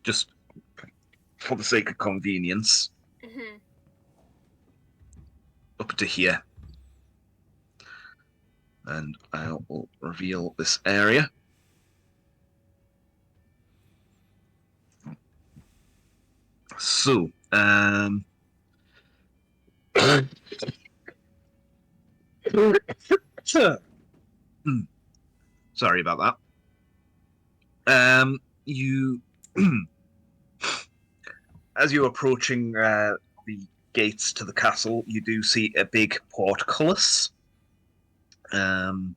just for the sake of convenience up to here, and I will reveal this area. So, sorry about that. You, as you're approaching the gates to the castle, you do see a big portcullis. And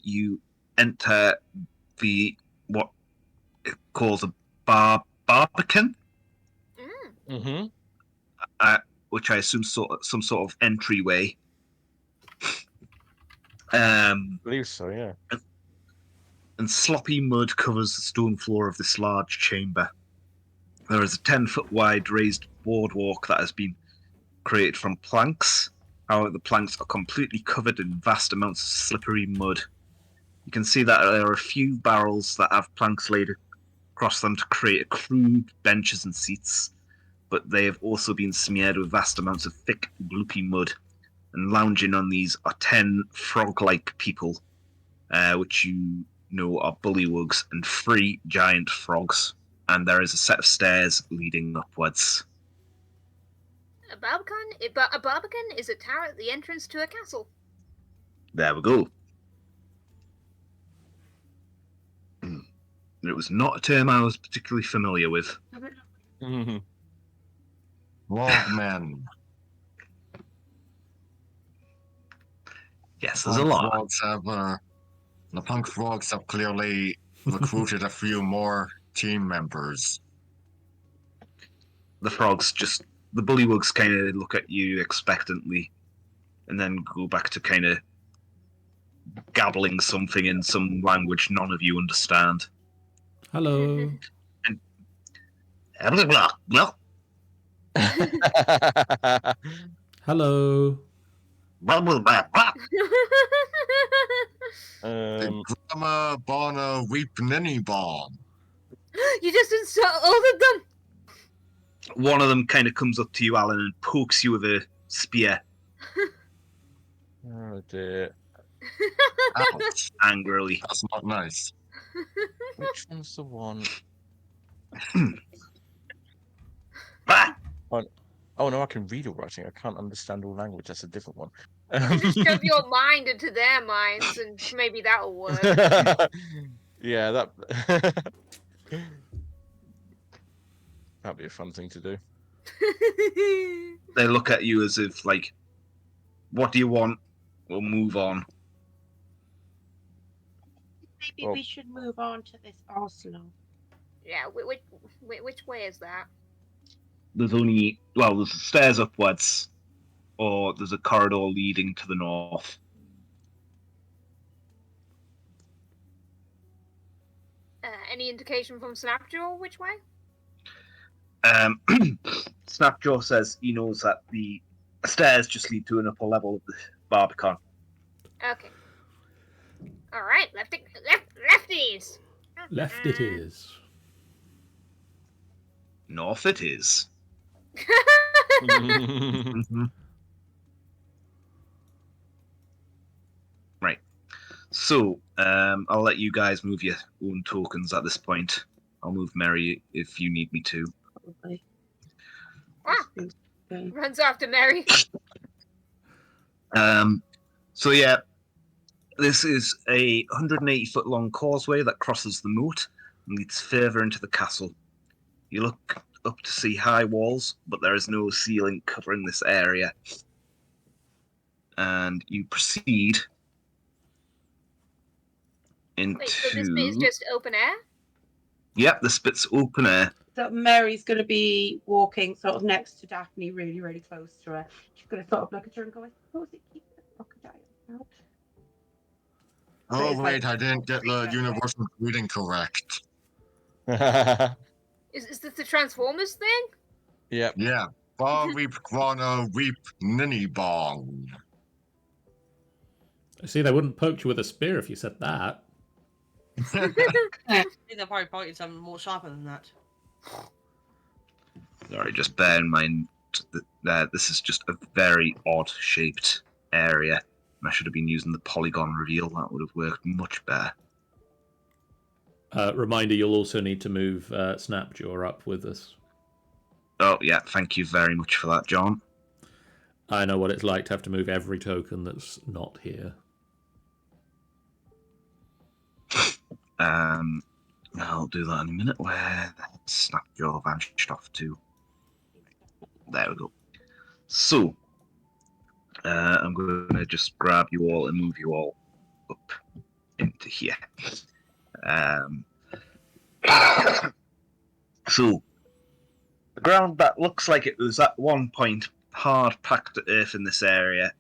you enter what it calls a barbican, which I assume some sort of entryway. I believe so, yeah. And sloppy mud covers the stone floor of this large chamber. There is a 10-foot wide raised boardwalk that has been created from planks. However, the planks are completely covered in vast amounts of slippery mud. You can see that there are a few barrels that have planks laid across them to create crude benches and seats, but they have also been smeared with vast amounts of thick, gloopy mud. And lounging on these are 10 frog-like people, which you know are bullywugs, and 3 giant frogs. And there is a set of stairs leading upwards. A barbican? A barbican is a tower at the entrance to a castle. There we go. It was not a term I was particularly familiar with. Logmen. Yes, there's a lot. The punk frogs have clearly recruited a few more team members. The bullywugs kind of look at you expectantly and then go back to kind of gabbling something in some language none of you understand. Hello. Blah, blah, blah, Hello. blah, blah, blah, blah. Grandma Barna Weep Ninny Bomb. You just insulted them. One of them kind of comes up to you, Alan, and pokes you with a spear. Oh dear. Ouch. Angrily. That's not nice. Which one's the one? Bah! Oh no, I can read all writing. I can't understand all language. That's a different one. Just shove your mind into their minds, and maybe that'll work. Yeah, that'd be a fun thing to do. They look at you as if, like, what do you want? We'll move on. Maybe we should move on to this arsenal. Yeah, which way is that? There's stairs upwards, or there's a corridor leading to the north. Any indication from Snapjaw which way? Snapjaw says he knows that the stairs just lead to an upper level of the Barbican. Okay. All right, lefties. Left it is. North it is. Right. So, I'll let you guys move your own tokens at this point. I'll move Mary if you need me to. Probably. Runs after Mary. So yeah, this is a 180-foot long causeway that crosses the moat and leads further into the castle. You look up to see high walls, but there is no ceiling covering this area. And you proceed into... Wait, so this bit is just open air? Yep, this bit's open air. So Mary's going to be walking sort of next to Daphne, really, really close to her. She's going to sort of look at her and go, I suppose it keeps the crocodile out. Oh, wait, I didn't get the universal reading correct. Is this the Transformers thing? Yep. Yeah. Bar Weep Grana Weep Ninny Bong. See, they wouldn't poke you with a spear if you said that. I think they're probably pointing something more sharper than that. Sorry, just bear in mind that this is just a very odd-shaped area. I should have been using the polygon reveal. That would have worked much better. Reminder, you'll also need to move Snapjaw up with us. Oh, yeah, thank you very much for that, John. I know what it's like to have to move every token that's not here. I'll do that in a minute. Where the Snapjaw vanished off to? There we go. So, I'm going to just grab you all and move you all up into here. So, the ground that looks like it was at one point hard packed earth in this area.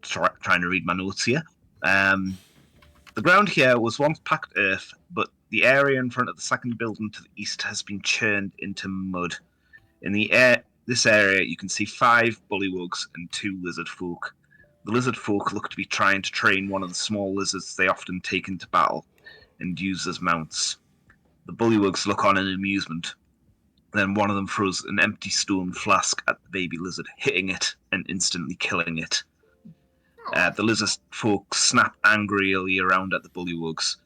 Trying to read my notes here. The ground here was once packed earth, but the area in front of the second building to the east has been churned into mud. In this area, you can see 5 bullywugs and 2 lizardfolk. The lizardfolk look to be trying to train one of the small lizards they often take into battle and use as mounts. The bullywugs look on in amusement. Then one of them throws an empty stone flask at the baby lizard, hitting it and instantly killing it. The lizard folk snap angrily around at the bullywugs,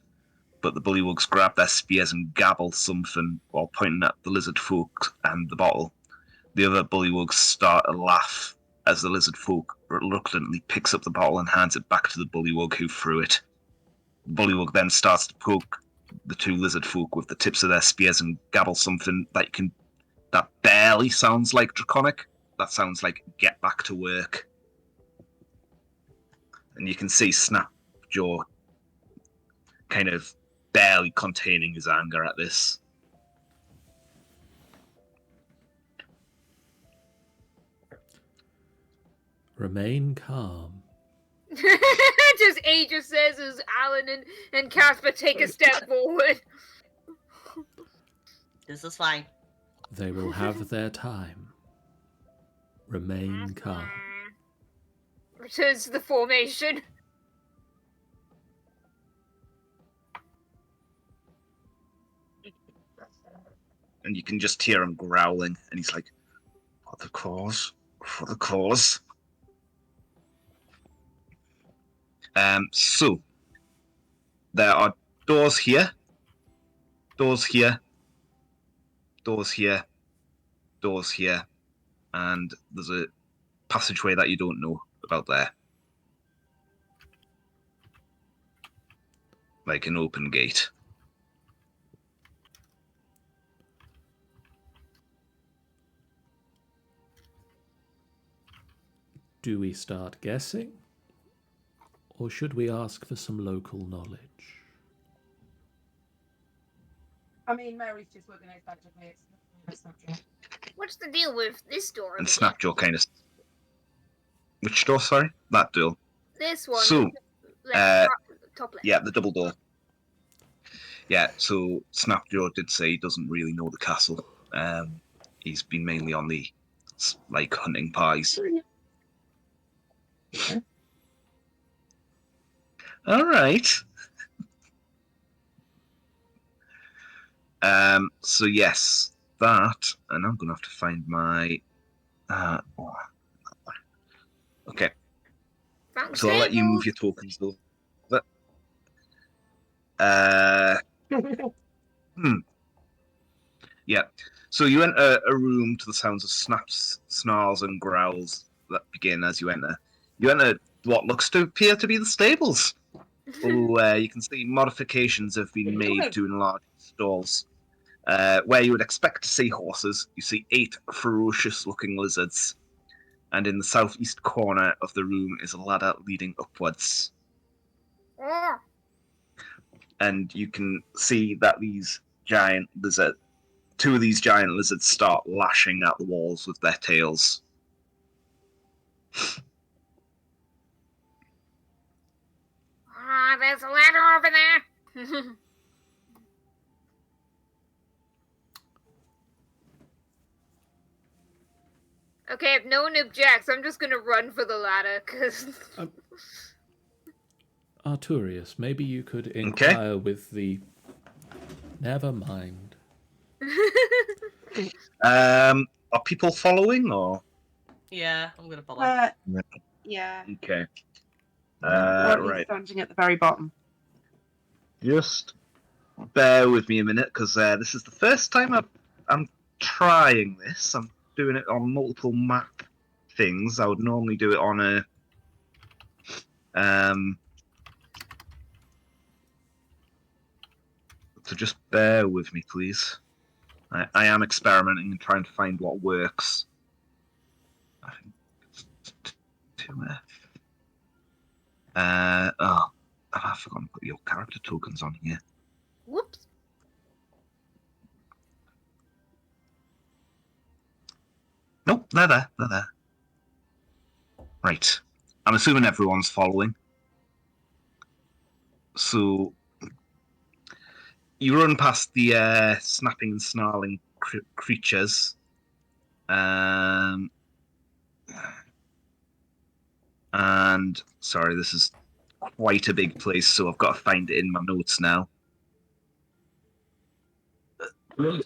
but the bullywugs grab their spears and gabble something while pointing at the lizard folk and the bottle. The other bullywugs start a laugh as the lizard folk reluctantly picks up the bottle and hands it back to the bullywug who threw it. The bullywug then starts to poke the 2 lizard folk with the tips of their spears and gabble something that barely sounds like draconic, that sounds like "get back to work." And you can see Snapjaw kind of barely containing his anger at this. Remain calm. Just Aegis says as Alan and Casper take a step forward. This is fine. They will have their time. Remain calm. Returns to the formation. And you can just hear him growling, and he's like, "For the cause, for the cause." So there are doors here, doors here, doors here, doors here, and there's a passageway that you don't know about there. Like an open gate. Do we start guessing? Or should we ask for some local knowledge? I mean, Mary's just working out practically. It's not true. What's the deal with this door? And Snapjaw kind of... Which door, sorry? That door. This one. So, top left. yeah, the double door. Yeah, so Snapjaw did say he doesn't really know the castle. He's been mainly on the, like, hunting pies. All right. So yes, that, and I'm gonna have to find my. Okay. So I'll let you move your tokens though. Yeah. So you enter a room to the sounds of snaps, snarls, and growls that begin as you enter. You enter what looks to appear to be the stables. You can see modifications have been made to enlarge stalls. Where you would expect to see horses, you see 8 ferocious-looking lizards. And in the southeast corner of the room is a ladder leading upwards. And you can see that these giant lizards, 2 of these giant lizards start lashing at the walls with their tails. There's a ladder over there. Okay, if no one objects, I'm just gonna run for the ladder, because... Arturius, maybe you could inquire with the... Never mind. Are people following, or...? Yeah, I'm gonna follow. Yeah. Okay. Right. Standing at the very bottom. Just bear with me a minute, because this is the first time I'm trying this. I'm doing it on multiple map things. I would normally do it on a... So just bear with me, please. I am experimenting and trying to find what works. I think it's 2F. I've forgotten to put your character tokens on here. Whoops. Nope, they're there. They're there. Right. I'm assuming everyone's following. So you run past the snapping and snarling creatures. And sorry, this is quite a big place, so I've got to find it in my notes now. There we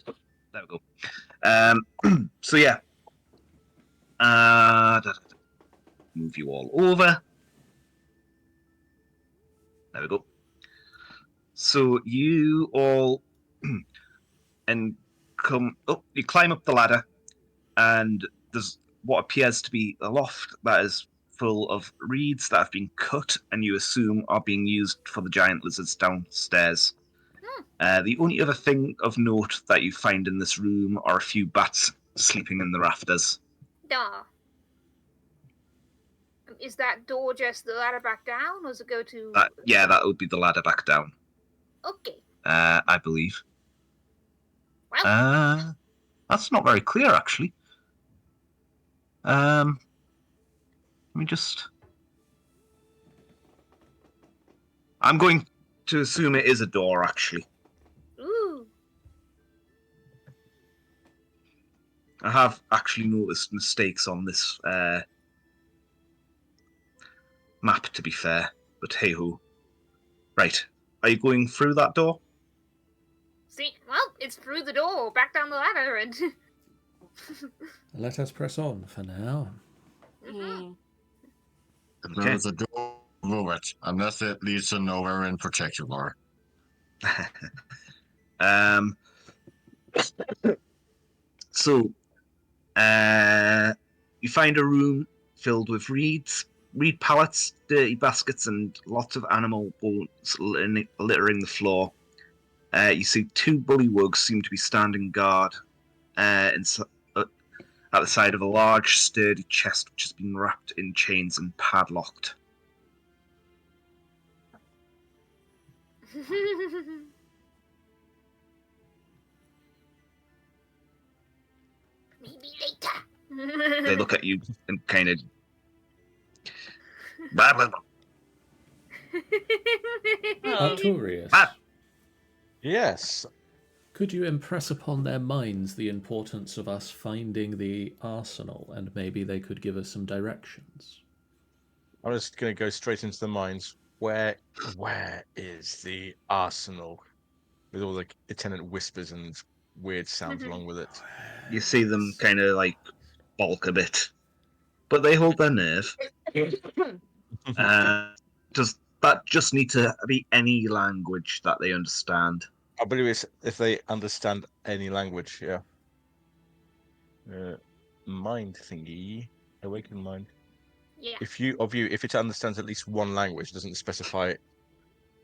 go. So yeah. Move you all over. There we go. So you all and come up. You climb up the ladder, and there's what appears to be a loft that is full of reeds that have been cut, and you assume are being used for the giant lizards downstairs. The only other thing of note that you find in this room are a few bats sleeping in the rafters. Duh. Is that door just the ladder back down, or does it go to... That would be the ladder back down. Okay. I believe. Well... That's not very clear, actually. Let me just... I'm going to assume it is a door, actually. Ooh. I have actually noticed mistakes on this map, to be fair. But hey-ho. Right. Are you going through that door? See, well, it's through the door, back down the ladder, and... Let us press on for now. Mm. If there is a door through it, unless it leads to nowhere in particular. So, you find a room filled with reed pallets, dirty baskets, and lots of animal bones littering the floor. You see 2 bullywugs seem to be standing guard at the side of a large, sturdy chest which has been wrapped in chains and padlocked. Maybe later. They look at you and kind of... Arturius, Yes. could you impress upon their minds the importance of us finding the arsenal, and maybe they could give us some directions? I'm just going to go straight into the mines. Where is the arsenal? With all the attendant whispers and weird sounds along with it. You see them kind of like balk a bit, but they hold their nerve. Does that just need to be any language that they understand? I believe it's if they understand any language, yeah. Mind thingy. Awaken mind. Yeah. If it understands at least one language, it doesn't specify it.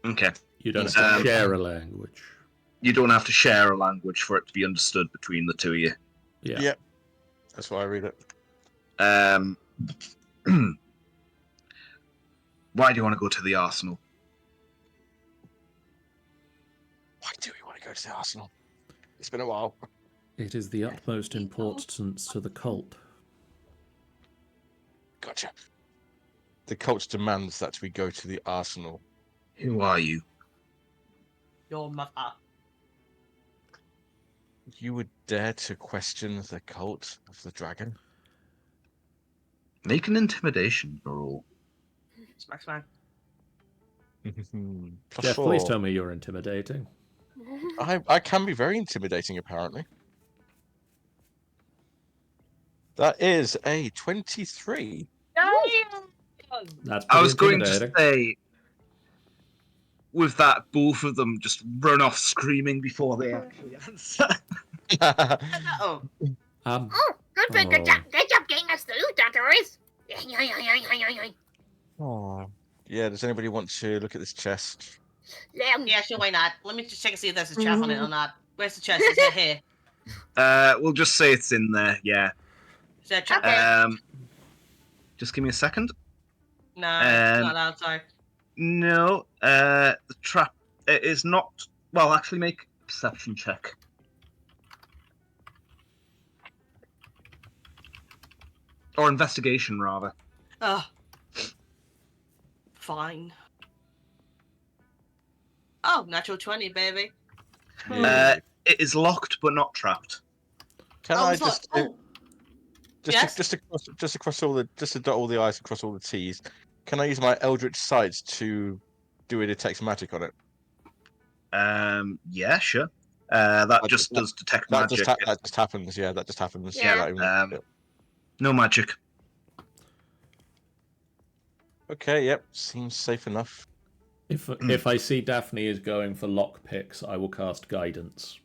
Okay. You don't have to share a language. You don't have to share a language for it to be understood between the two of you. Yeah. Yep. That's why I read it. Why do you want to go to the arsenal? Why do we want to go to the arsenal? It's been a while. It is the utmost importance to the cult. Gotcha. The cult demands that we go to the arsenal. Who are you? Your mother. You would dare to question the cult of the dragon? Make an intimidation roll. Smack, smack. Plus Jeff, 4. please tell me you're intimidating. I can be very intimidating, apparently. That is a 23. That's I pretty was going to intimidating. say, with that, both of them just run off screaming before they actually answer. Oh, Oh, good job getting us through, Doctors. Oh. Yeah, does anybody want to look at this chest? yeah, sure, why not? Let me just check and see if there's a chest on it or not. Where's the chest? Is it here? We'll just say it's in there, yeah. Is there a trap? Okay. Just give me a second. No, it's not allowed, sorry. No, the trap is not... Well, actually make a perception check. Or investigation, rather. Oh. Fine. Oh, natural 20, baby. It is locked, but not trapped. Can Oh, I it's not- just... oh. Yes? Just across all the... Just to dot all the I's and cross all the T's, can I use my Eldritch Sight to do a detect magic on it? Yeah, sure. That just does detect That magic. that just happens, yeah, that just happens. Yeah. No magic. Okay, yep, seems safe enough. If I see Daphne is going for lockpicks, I will cast guidance.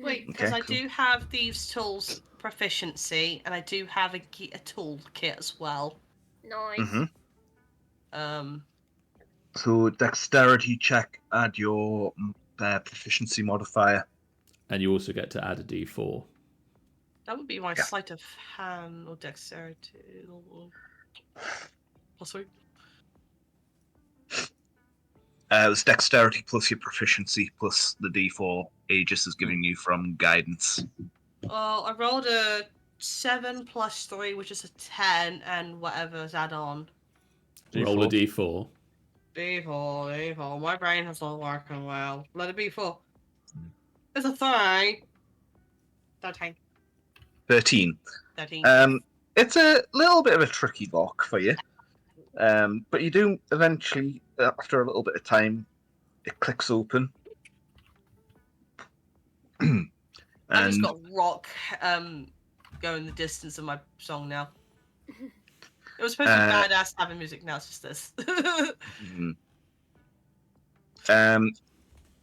Wait, because Okay, I cool. do have thieves' tools proficiency, and I do have a tool kit as well. Nice. Mm-hmm. So dexterity check, add your proficiency modifier. And you also get to add a d4. That would be my Yeah. sleight of hand or dexterity. Possibly. It was dexterity plus your proficiency plus the D4 Aegis is giving you from guidance. Well, I rolled a 7 plus 3, which is a 10, and whatever's add on. Roll a d4. D4. My brain is not working well. Let it be 4. It's a 3. 13. 13. 13. It's a little bit of a tricky lock for you. But you do eventually, after a little bit of time, it clicks open. I just And got rock going the distance of my song now. It was supposed to be badass having music, now it's just this.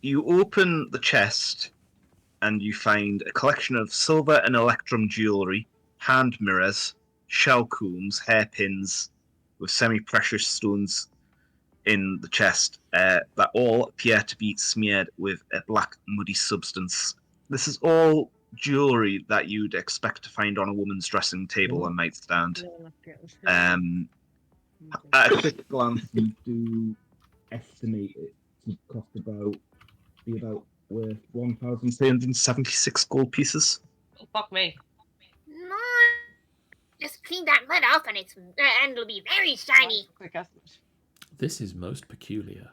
You open the chest and you find a collection of silver and electrum jewellery, hand mirrors, shell combs, hairpins with semi-precious stones in the chest that all appear to be smeared with a black muddy substance. This is all jewellery that you'd expect to find on a woman's dressing table and nightstand. At a quick glance, you do estimate it to cost about worth 1,376 gold pieces. Oh, fuck me. No, just clean that mud off and it'll be very shiny. This is most peculiar.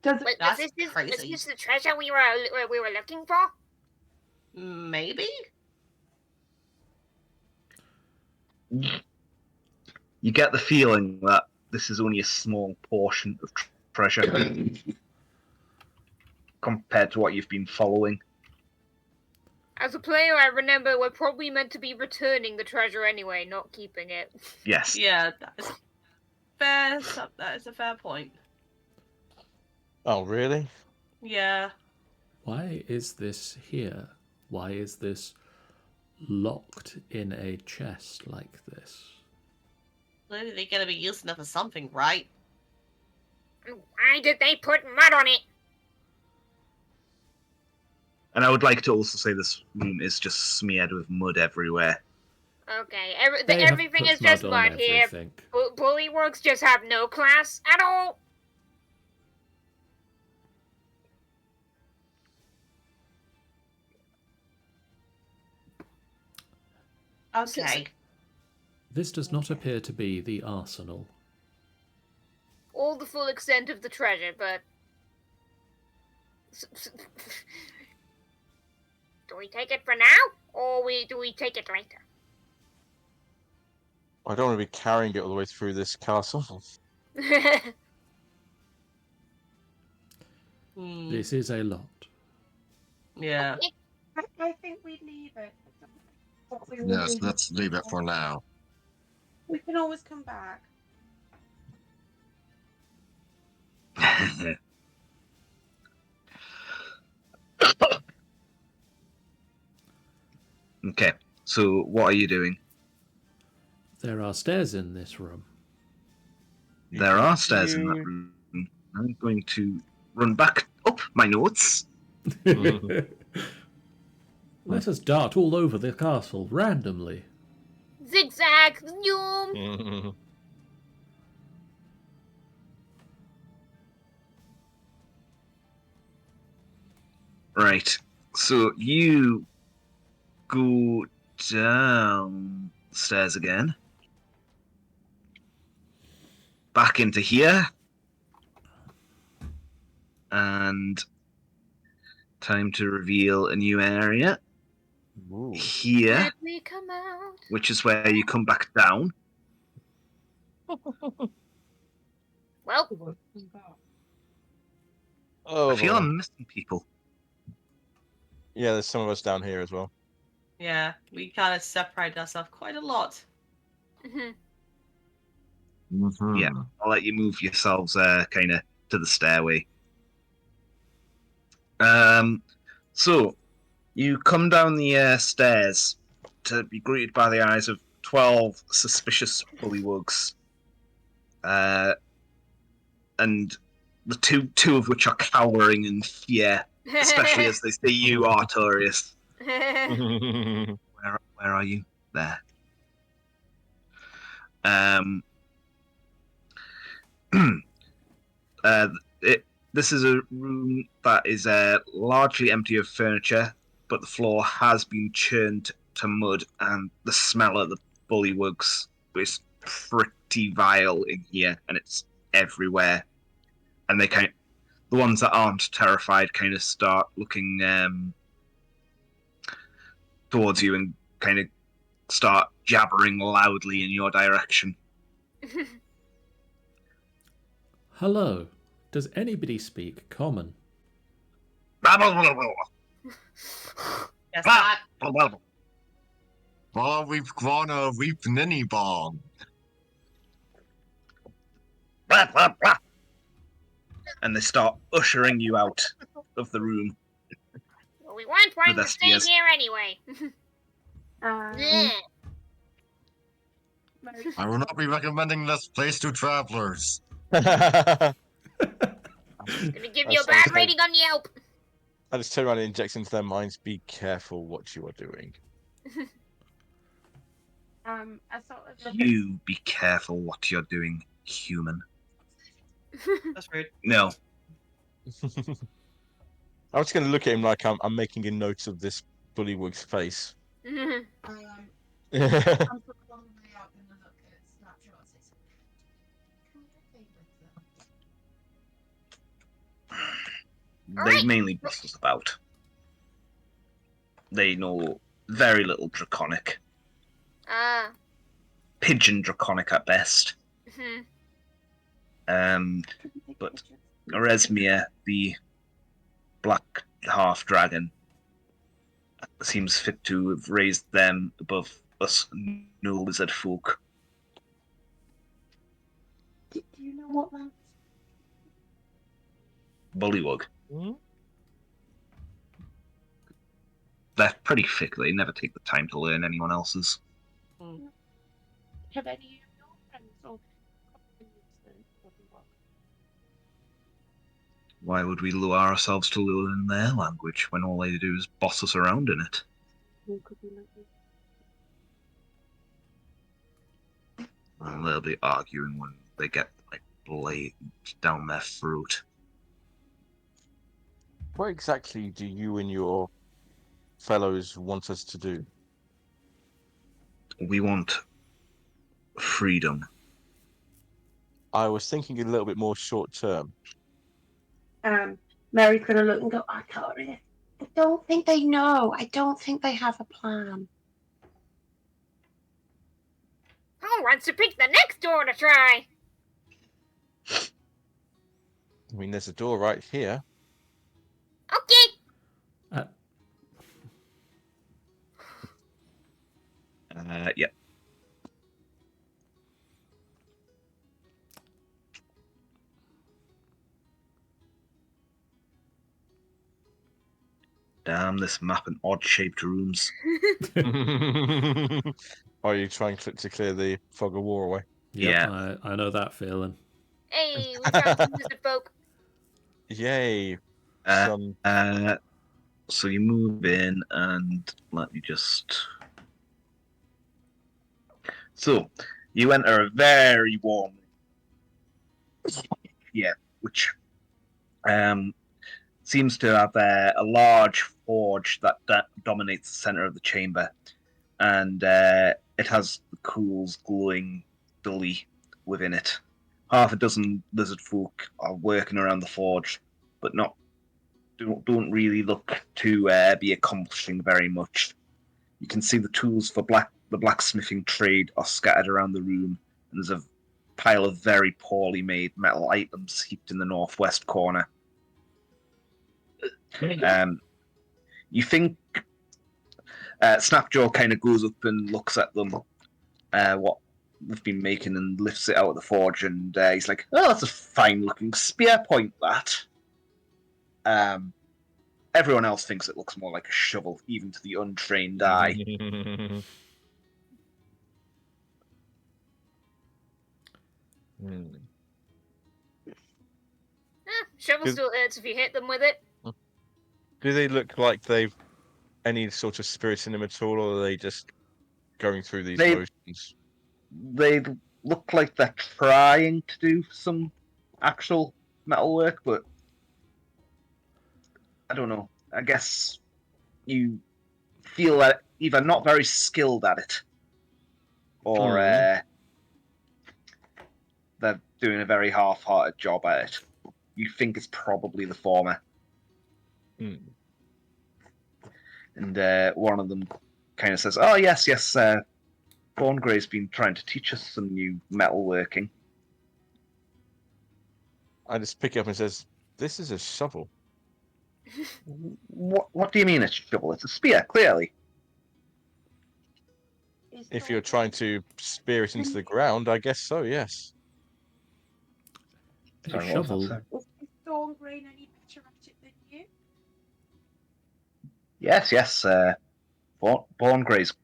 Was That's this crazy. the treasure we were looking for? Maybe? You get the feeling that this is only a small portion of treasure compared to what you've been following. As a player, I remember we're probably meant to be returning the treasure anyway, not keeping it. Yes. Yeah, that is a fair point. Oh, really? Yeah. Why is this here? Why is this locked in a chest like this? Clearly they're going to be using it for something, right? Why did they put mud on it? And I would like to also say this room is just smeared with mud everywhere. Okay, They have everything put is just on mud here. everything. Bullywugs just have no class at all. Okay. This does not appear to be the arsenal. All the full extent of the treasure, but... Do we take it for now, or do we take it later? I don't want to be carrying it all the way through this castle. This is a lot. Yeah. I think we leave it. Yes, let's leave it for now. We can always come back. Okay, so what are you doing? There are stairs in this room. There are stairs in that room. I'm going to run back up my notes. Let us dart all over the castle randomly. Zigzag, zoom. Right, so you go down the stairs again. Back into here. And time to reveal a new area. Ooh. Here, Let me come out. which is where you come back down. Well, Oh, I feel boy. I'm missing people. Yeah, there's some of us down here as well. Yeah, we kind of separate ourselves quite a lot. Yeah, I'll let you move yourselves kind of to the stairway. So you come down the stairs to be greeted by the eyes of 12 suspicious bullywugs, and the two of which are cowering in fear, especially as they see you, Artorius, wearing Where are you? There. This is a room that is largely empty of furniture, but the floor has been churned to mud, and the smell of the bullywugs is pretty vile in here, and it's everywhere. And the ones that aren't terrified kind of start looking towards you and kind of start jabbering loudly in your direction. Hello. Does anybody speak common? Yes, that. Well, we've gone a weep ninny bong. And they start ushering you out of the room. Well, we weren't wanting With to stay STS. here anyway. Yeah. I will not be recommending this place to travelers. Gonna give you a bad That's rating on Yelp. I just turn around and inject into their minds, be careful what you are doing. I sort of You be careful what you're doing, human. That's rude. No. I'm just going to look at him like I'm making a note of this bullywug's face. I'm Right. sort of on the way out gonna look at snapshots. Can we okay with them? They mainly bust us about. They know very little Draconic. Pigeon Draconic at best. But Oresmia, the black half dragon, seems fit to have raised them above us no lizard folk. Do you know what that? Bullywug. Hmm? They're pretty thick. They never take the time to learn anyone else's. Have any of your friends or companions Why would we lure ourselves to learn their language when all they do is boss us around in it? And they'll be arguing when they get like blade down their throat. What exactly do you and your fellows want us to do? We want freedom. I was thinking a little bit more short term. Mary's gonna look and go, I can't really. I don't think they know. I don't think they have a plan. Who wants to pick the next door to try? I mean, there's a door right here. Okay. Yep. Damn, this map and odd-shaped rooms. Are you trying to clear the fog of war away? Yep, Yeah. I know that feeling. Hey, we found some lizard folk. Yay! So you move in and let me just... So, you enter a very warm room. Yeah, which seems to have a large forge that dominates the center of the chamber. And it has the cools glowing dully within it. Half a dozen lizard folk are working around the forge, but don't really look to be accomplishing very much. You can see the tools for the blacksmithing trade are scattered around the room, and there's a pile of very poorly made metal items heaped in the northwest corner. You think Snapjaw kind of goes up and looks at them, what they've been making, and lifts it out of the forge, and he's like, "Oh, that's a fine-looking spear point, that." Everyone else thinks it looks more like a shovel, even to the untrained eye. Shovel still hurts if you hit them with it. Do they look like they've any sort of spirit in them at all, or are they just going through these They- motions? They look like they're trying to do some actual metalwork, but I don't know. I guess you feel that either not very skilled at it, or they're doing a very half-hearted job at it. You think it's probably the former. And one of them kind of says, "Oh yes, Borngray's been trying to teach us some new metalworking." I just pick it up and says, "This is a shovel." What do you mean it's a shovel? It's a spear, clearly. If you're trying to spear it into the ground, I guess so. Yes. A Sorry, what was that, shovel. sir? Is Thorngrain any better at it than you? Yes. Borngray's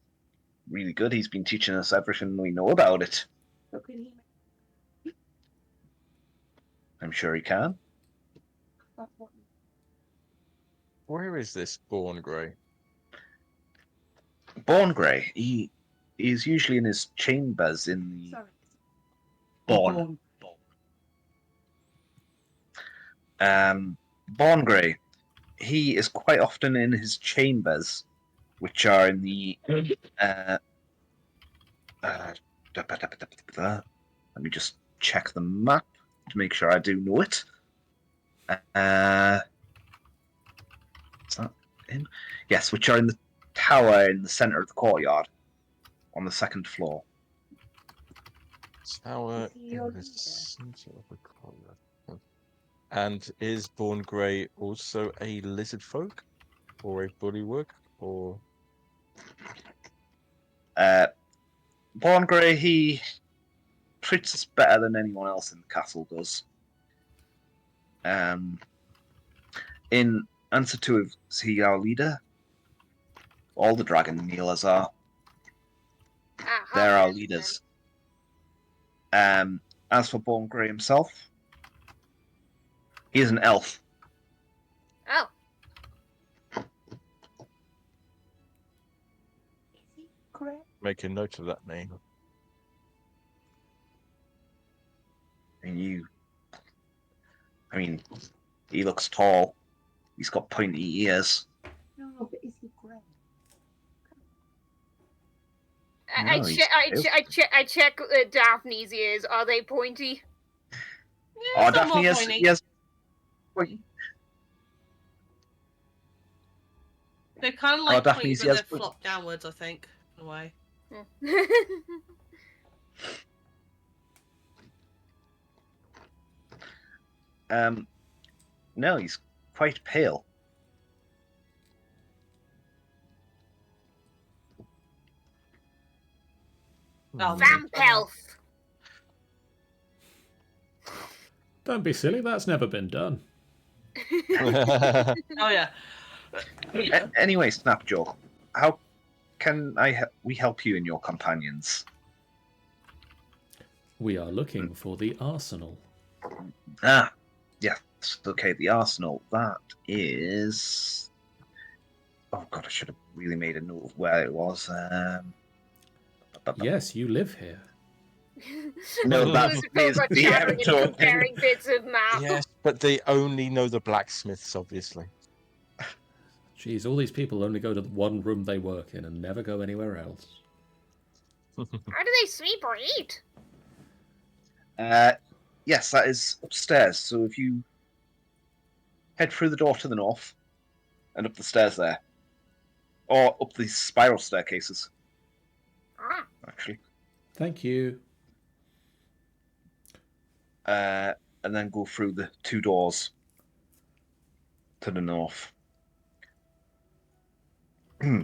really good. He's been teaching us everything we know about it. So can he make I'm sure he can. that one? Where is this Borngray? Borngray, he is usually in his chambers in the Sorry. Born. Borngray, he is quite often in his chambers, which are in the let me just check the map to make sure I do know it. Is that him? Yes, which are in the tower in the center of the courtyard on the second floor. Tower Is he in your the leader? center of the courtyard. And is Borngray also a lizardfolk, or a bullywug, or? Borngray, he treats us better than anyone else in the castle does. In answer to is he our leader? All the dragon kneelers are. They're our leaders. As for Borngray himself, he is an elf. Oh, Is he correct? Make a note of that name. And he looks tall. He's got pointy ears. No, but is he correct? I No, he's check Daphne's ears. Are they pointy? Yeah, Oh, it's not Daphne, more yes, pointy. yes. They're kind of like Daphne's pointy, but yes, they're flopped downwards, I think, in a way. No, he's quite pale. Oh, Vampelf. Don't be silly, that's never been done. Oh, yeah. Anyway, Snapjaw, how can we help you and your companions? We are looking for the arsenal. Ah, yes. Okay, the arsenal. That is. Oh god, I should have really made a note of where it was. Yes, you live here. No, that's Lizardfolk are the chattering and Avatar. comparing bits of map. Yes, but they only know the blacksmiths, obviously. Geez, all these people only go to the one room they work in and never go anywhere else. How do they sleep or eat? Yes, that is upstairs. So if you head through the door to the north and up the stairs there, or up these spiral staircases, Ah, actually, Thank you. and then go through the two doors to the north. Yeah,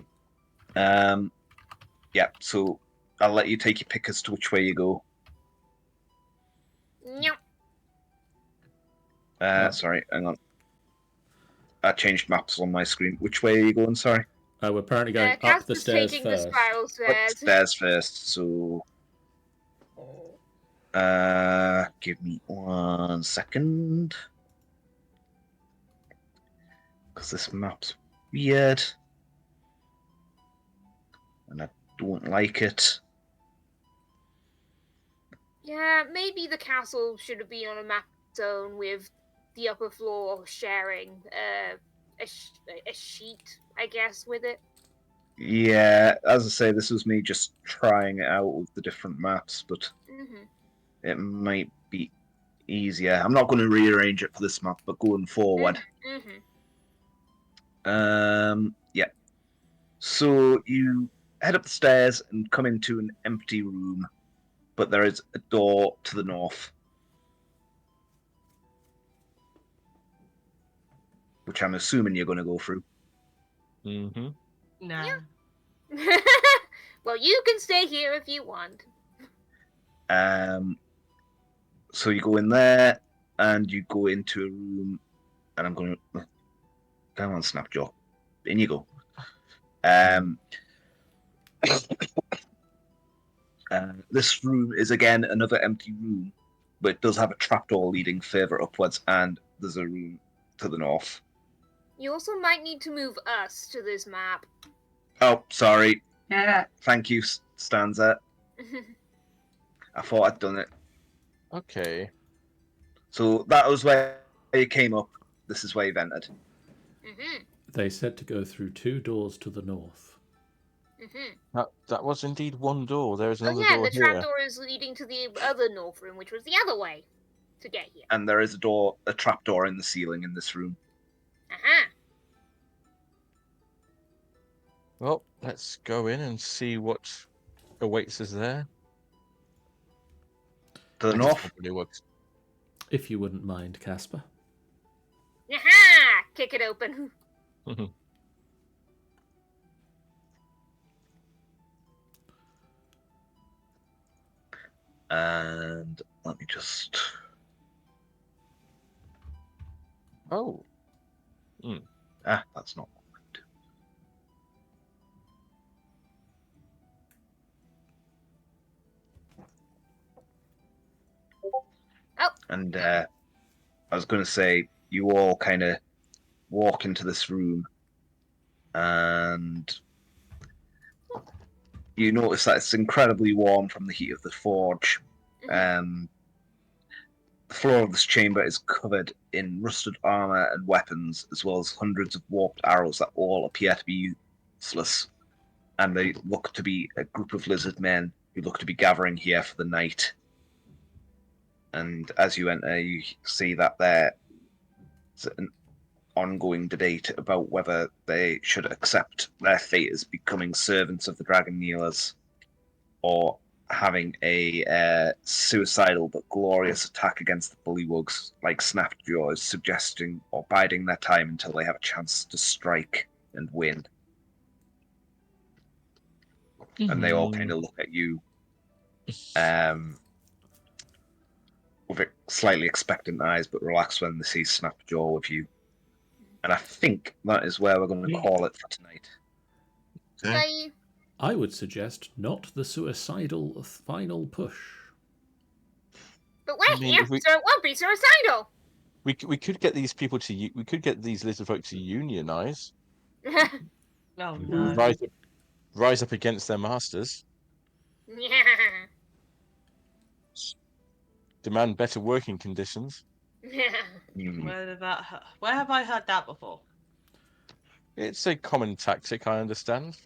so I'll let you take your pick as to which way you go. no. Sorry, hang on. I changed maps on my screen. Which way are you going? Sorry. We're apparently going up Cass the is stairs taking first. the spiral stairs. Upstairs first. So, give me 1 second, because this map's weird, and I don't like it. Yeah, maybe the castle should have been on a map zone with the upper floor sharing a sheet, I guess, with it. Yeah, as I say, this was me just trying it out with the different maps, but it might be easier. I'm not going to rearrange it for this map, but going forward. Yeah. So you head up the stairs and come into an empty room, but there is a door to the north, which I'm assuming you're going to go through. Mm-hmm. Nah. Yeah. Well, you can stay here if you want. So you go in there, and you go into a room, and I'm going to... Come on, Snapjaw. In you go. This room is, again, another empty room, but it does have a trapdoor leading further upwards, and there's a room to the north. You also might need to move us to this map. Oh, sorry. Yeah. Thank you, Stanza. I thought I'd done it. Okay. So that was where you came up. This is where you've entered. They said to go through 2 doors to the north. That was indeed one door. There is another yeah, door and the here. trapdoor is leading to the other north room, which was the other way to get here. And there is a trapdoor in the ceiling in this room. Well, let's go in and see what awaits us there. To the north? If you wouldn't mind, Casper. Aha! Kick it open. And let me just... Oh. That's not what I meant to. Oh. And I was going to say, you all kind of walk into this room, and you notice that it's incredibly warm from the heat of the forge. The floor of this chamber is covered in rusted armor and weapons, as well as hundreds of warped arrows that all appear to be useless. And they look to be a group of lizard men who look to be gathering here for the night. And as you enter, you see that there's an ongoing debate about whether they should accept their fate as becoming servants of the Dragon Kneelers, or having a suicidal but glorious attack against the Bullywugs, like Snapjaw is suggesting, or biding their time until they have a chance to strike and win. And they all kind of look at you with slightly expectant eyes, but relax when they see Snapjaw with you. And I think that is where we're going to call it for tonight. Bye. I would suggest not the suicidal final push. But we're here, so it won't be suicidal. We could get these people to we could get these Lizardfolk to unionize. Oh no! Rise up against their masters. Yeah. Demand better working conditions. Where have I heard that before? It's a common tactic, I understand.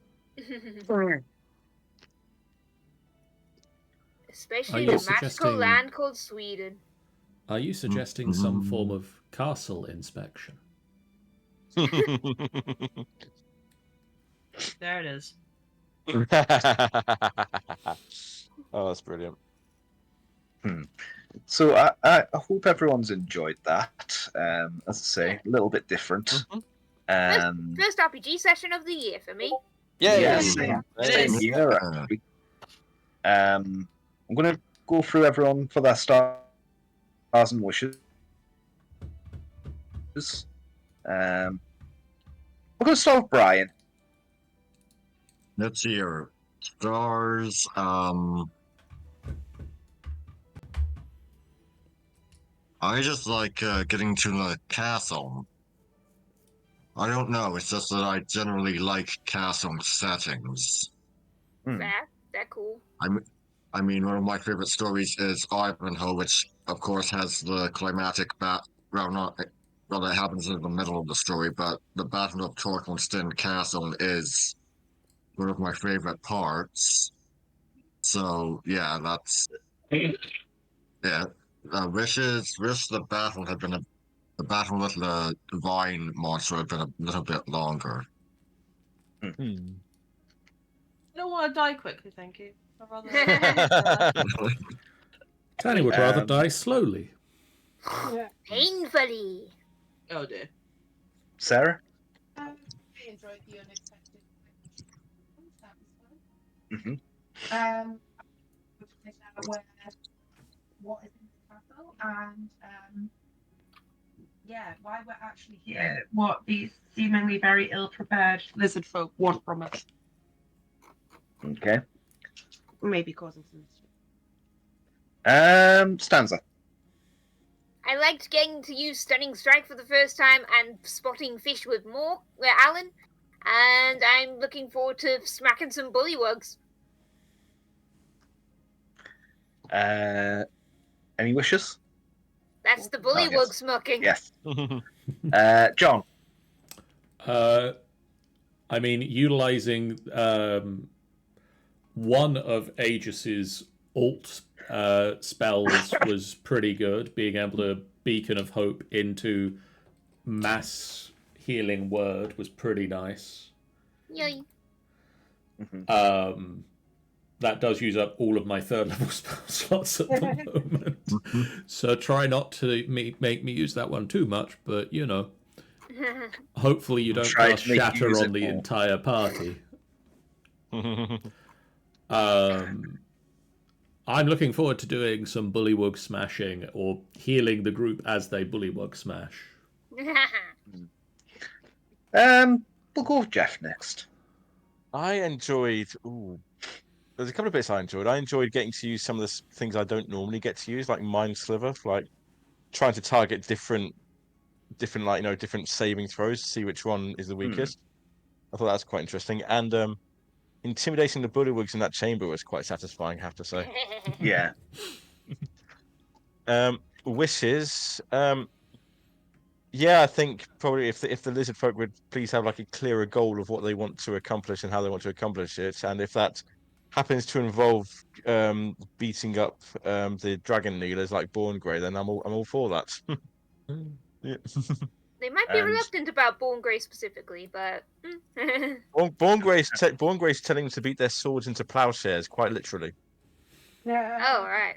Especially in a magical land called Sweden. Are you suggesting some form of castle inspection? There it is. Oh, that's brilliant. So I hope everyone's enjoyed that. As I say, a little bit different. First RPG session of the year for me. Same here, actually. I'm going to go through everyone for their stars and wishes. We're going to start with Brian. Let's see your stars. I just like getting to the castle. I don't know, it's just that I generally like castle settings. They're cool. I mean, one of my favorite stories is Ivanhoe, which of course has the climatic well, it happens in the middle of the story, but the Battle of Torquilstone Castle is one of my favorite parts. So yeah, that's yeah. Wish the battle had been the battle with the divine monster had been a little bit longer. Hmm. I don't want to die quickly, thank you. I'd rather. Tanny would rather die slowly. Painfully. Oh dear. Sarah? I enjoyed the unexpected. That was Mm-hmm. fun. Aware what is in the castle and why we're actually here. What these seemingly very ill-prepared lizard folk want from us. Okay. Maybe causing some mischief. Stanza. I liked getting to use Stunning Strike for the first time and spotting fish with Alan. And I'm looking forward to smacking some bullywugs. Any wishes? That's the bullywug smucking. Yes. John. I mean, utilizing one of Aegis's alt spells was pretty good. Being able to beacon of hope into mass healing word was pretty nice. Yay. That does use up all of my third level spell slots at the moment. So try not to make me use that one too much, but you know. Hopefully you don't cast Shatter on the entire party. I'm looking forward to doing some bullywug smashing or healing the group as they bullywug smash. We'll go with Jeff next. I enjoyed. There's a couple of bits I enjoyed. I enjoyed getting to use some of the things I don't normally get to use, like Mind Sliver, like trying to target different saving throws to see which one is the weakest. I thought that was quite interesting, and intimidating the bullywugs in that chamber was quite satisfying, I have to say. Yeah. Wishes. Yeah, I think probably if the lizard folk would please have like a clearer goal of what they want to accomplish and how they want to accomplish it, and if that happens to involve beating up the dragon kneelers like Born Grey, then I'm all for that. Yeah. They might be reluctant about Born Grey specifically, but Born Grey's telling them to beat their swords into plowshares, quite literally. Yeah. Oh right.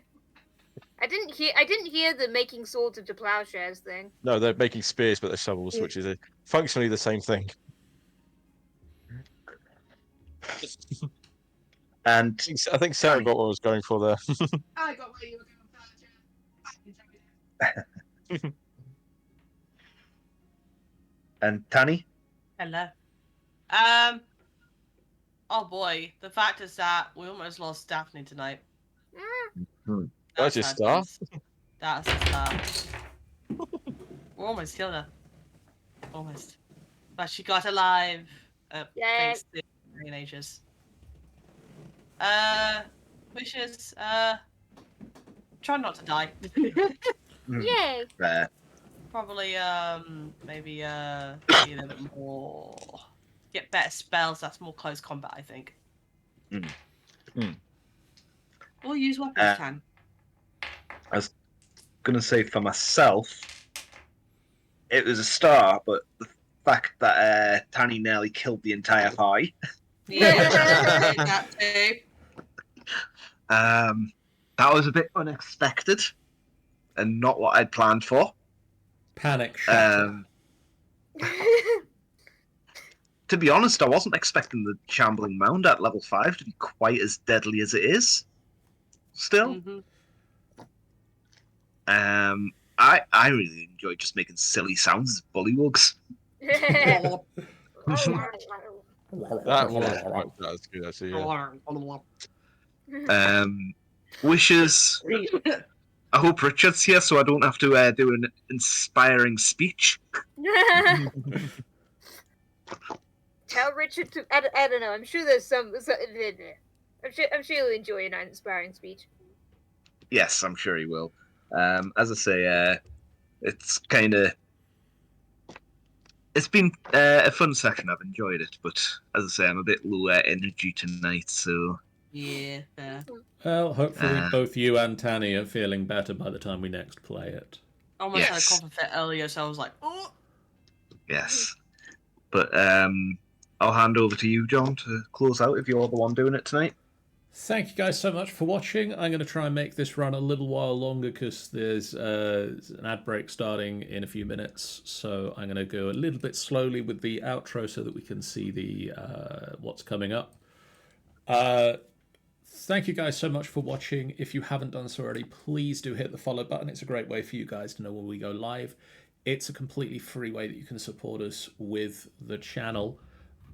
I didn't hear the making swords into plowshares thing. No, they're making spears, but they're shovels, which is functionally the same thing. And I think Sarah got what I was going for there. I got where you were going. And Tanny? Hello. Oh boy, the fact is that we almost lost Daphne tonight. That's your star. That's a star. We're almost killed her. Almost. But she got alive. Thanks to ages. Wishes. Try not to die. Yay. Probably maybe be a little bit more. Get better spells. That's more close combat, I think. Or use weapons can. I was gonna say for myself, it was a star, but the fact that Tanny nearly killed the entire pie. Yeah, that too. That was a bit unexpected and not what I'd planned for. Panic shatter. To be honest, I wasn't expecting the Shambling Mound at level 5 to be quite as deadly as it is. Still. I really enjoyed just making silly sounds as bullywugs. That was good, actually. Yeah. Wishes. I hope Richard's here so I don't have to do an inspiring speech. Tell Richard to. I don't know. I'm sure there's some. I'm sure he'll enjoy an inspiring speech. Yes, I'm sure he will. As I say, it's kind of it's been a fun session. I've enjoyed it, but as I say, I'm a bit low energy tonight, so Yeah, fair. Well, hopefully Uh, both you and Tanny are feeling better by the time we next play it. I almost had a Yes. cough and fit earlier, so I was like, oh. yes. But I'll hand over to you, John, to close out if you're the one doing it tonight. Thank you guys so much for watching. I'm going to try and make this run a little while longer because there's an ad break starting in a few minutes. So I'm going to go a little bit slowly with the outro so that we can see the what's coming up. Thank you guys so much for watching. If you haven't done so already, please do hit the follow button. It's a great way for you guys to know when we go live. It's a completely free way that you can support us with the channel.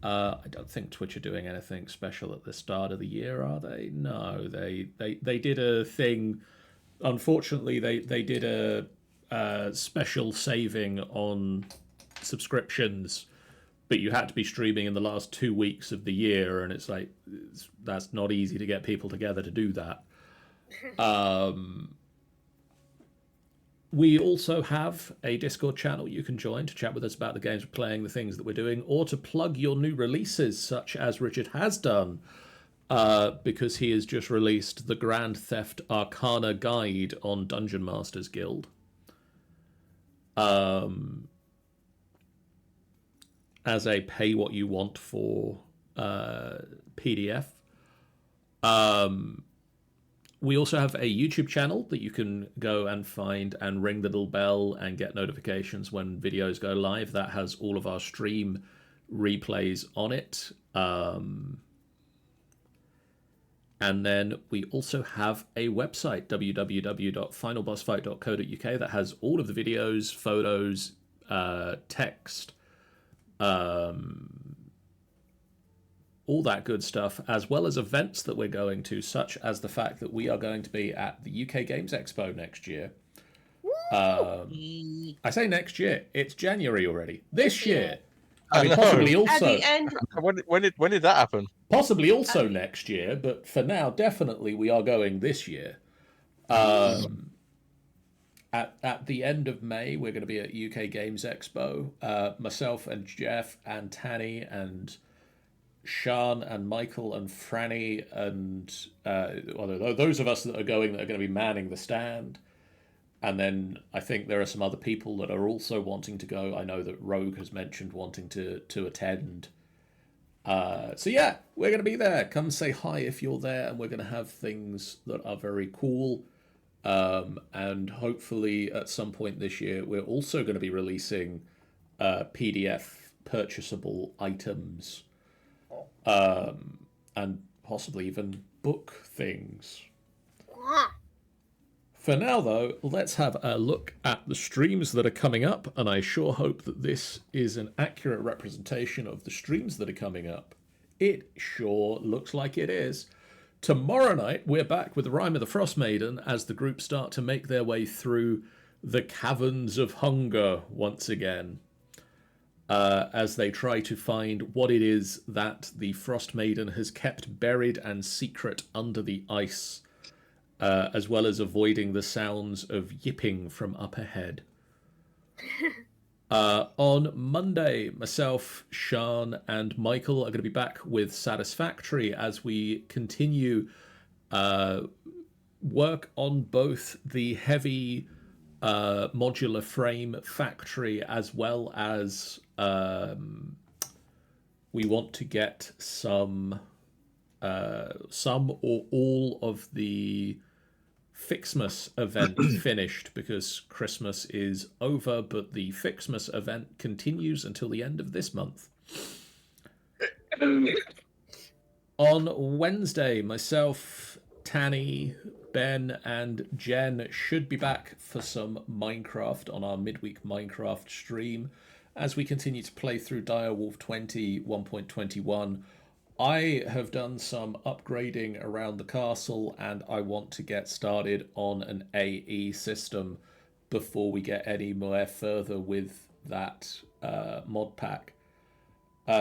I don't think Twitch are doing anything special at the start of the year, are they? No, they did a thing. Unfortunately, they did a special saving on subscriptions, but you had to be streaming in the last 2 weeks of the year, and it's like that's not easy to get people together to do that. We also have a Discord channel you can join to chat with us about the games we're playing, the things that we're doing, or to plug your new releases, such as Richard has done, because he has just released the Grand Theft Arcana Guide on Dungeon Masters Guild. As a pay what you want for PDF. We also have a YouTube channel that you can go and find and ring the little bell and get notifications when videos go live. That has all of our stream replays on it. And then we also have a website, www.finalbossfight.co.uk, that has all of the videos, photos, text, all that good stuff, as well as events that we're going to, such as the fact that we are going to be at the UK Games Expo next year. I say next year, it's January already. This year. I mean, possibly At also. the end, When did that happen? Possibly also next year, but for now, definitely we are going this year. At the end of May, we're going to be at UK Games Expo. Myself and Jeff and Tanny and Sean and Michael and Franny and those of us that are going to be manning the stand. And then I think there are some other people that are also wanting to go. I know that Rogue has mentioned wanting to attend. So yeah, we're going to be there. Come say hi if you're there, and we're going to have things that are very cool. And hopefully at some point this year, we're also going to be releasing PDF purchasable items. And possibly even book things. For now, though, let's have a look at the streams that are coming up, and I sure hope that this is an accurate representation of the streams that are coming up. It sure looks like it is. Tomorrow night, we're back with Rime of the Frost Maiden as the group start to make their way through the Caverns of Hunger once again. As they try to find what it is that the Frost Maiden has kept buried and secret under the ice, as well as avoiding the sounds of yipping from up ahead. On Monday, myself, Sean, and Michael are going to be back with Satisfactory as we continue work on both the heavy modular frame factory, as well as we want to get some or all of the Fixmas event finished, because Christmas is over, but the Fixmas event continues until the end of this month. On Wednesday, myself, Tanny, Ben, and Jen should be back for some Minecraft on our midweek Minecraft stream as we continue to play through Direwolf 20 1.21. I have done some upgrading around the castle, and I want to get started on an AE system before we get any more further with that mod pack.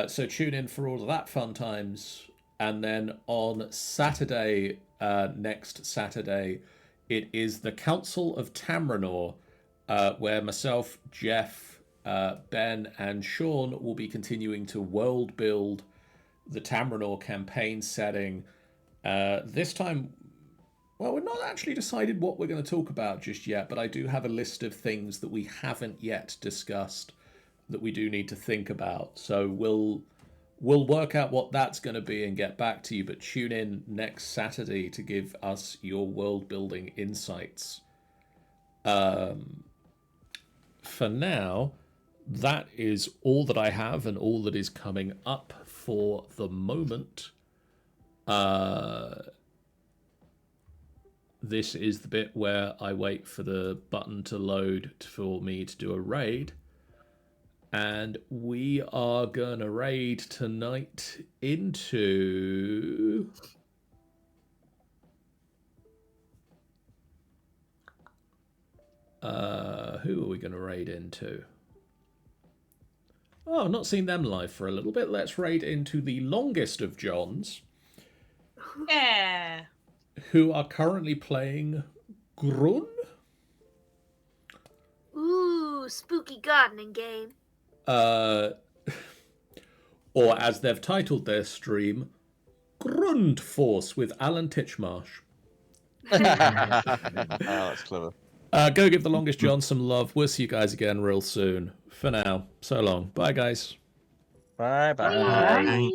So tune in for all of that fun times And then on Saturday, next Saturday, it is the Council of Tamranor, where myself, Jeff, Ben, and Sean will be continuing to world build the Tamranor campaign setting. This time, well, we're not actually decided what we're going to talk about just yet, but I do have a list of things that we haven't yet discussed that we do need to think about. So we'll work out what that's going to be and get back to you, but tune in next Saturday to give us your world building insights. For now, that is all that I have and all that is coming up for the moment. This is the bit where I wait for the button to load for me to do a raid. And we are going to raid tonight into... who are we going to raid into? Oh, I've not seen them live for a little bit. Let's raid into the longest of Johns. Yeah. Who are currently playing Grun? Ooh, spooky gardening game. Or as they've titled their stream, Grundforce with Alan Titchmarsh. Oh, that's clever. Go give the longest John some love. We'll see you guys again real soon. For now, so long. Bye, guys. Bye. Bye.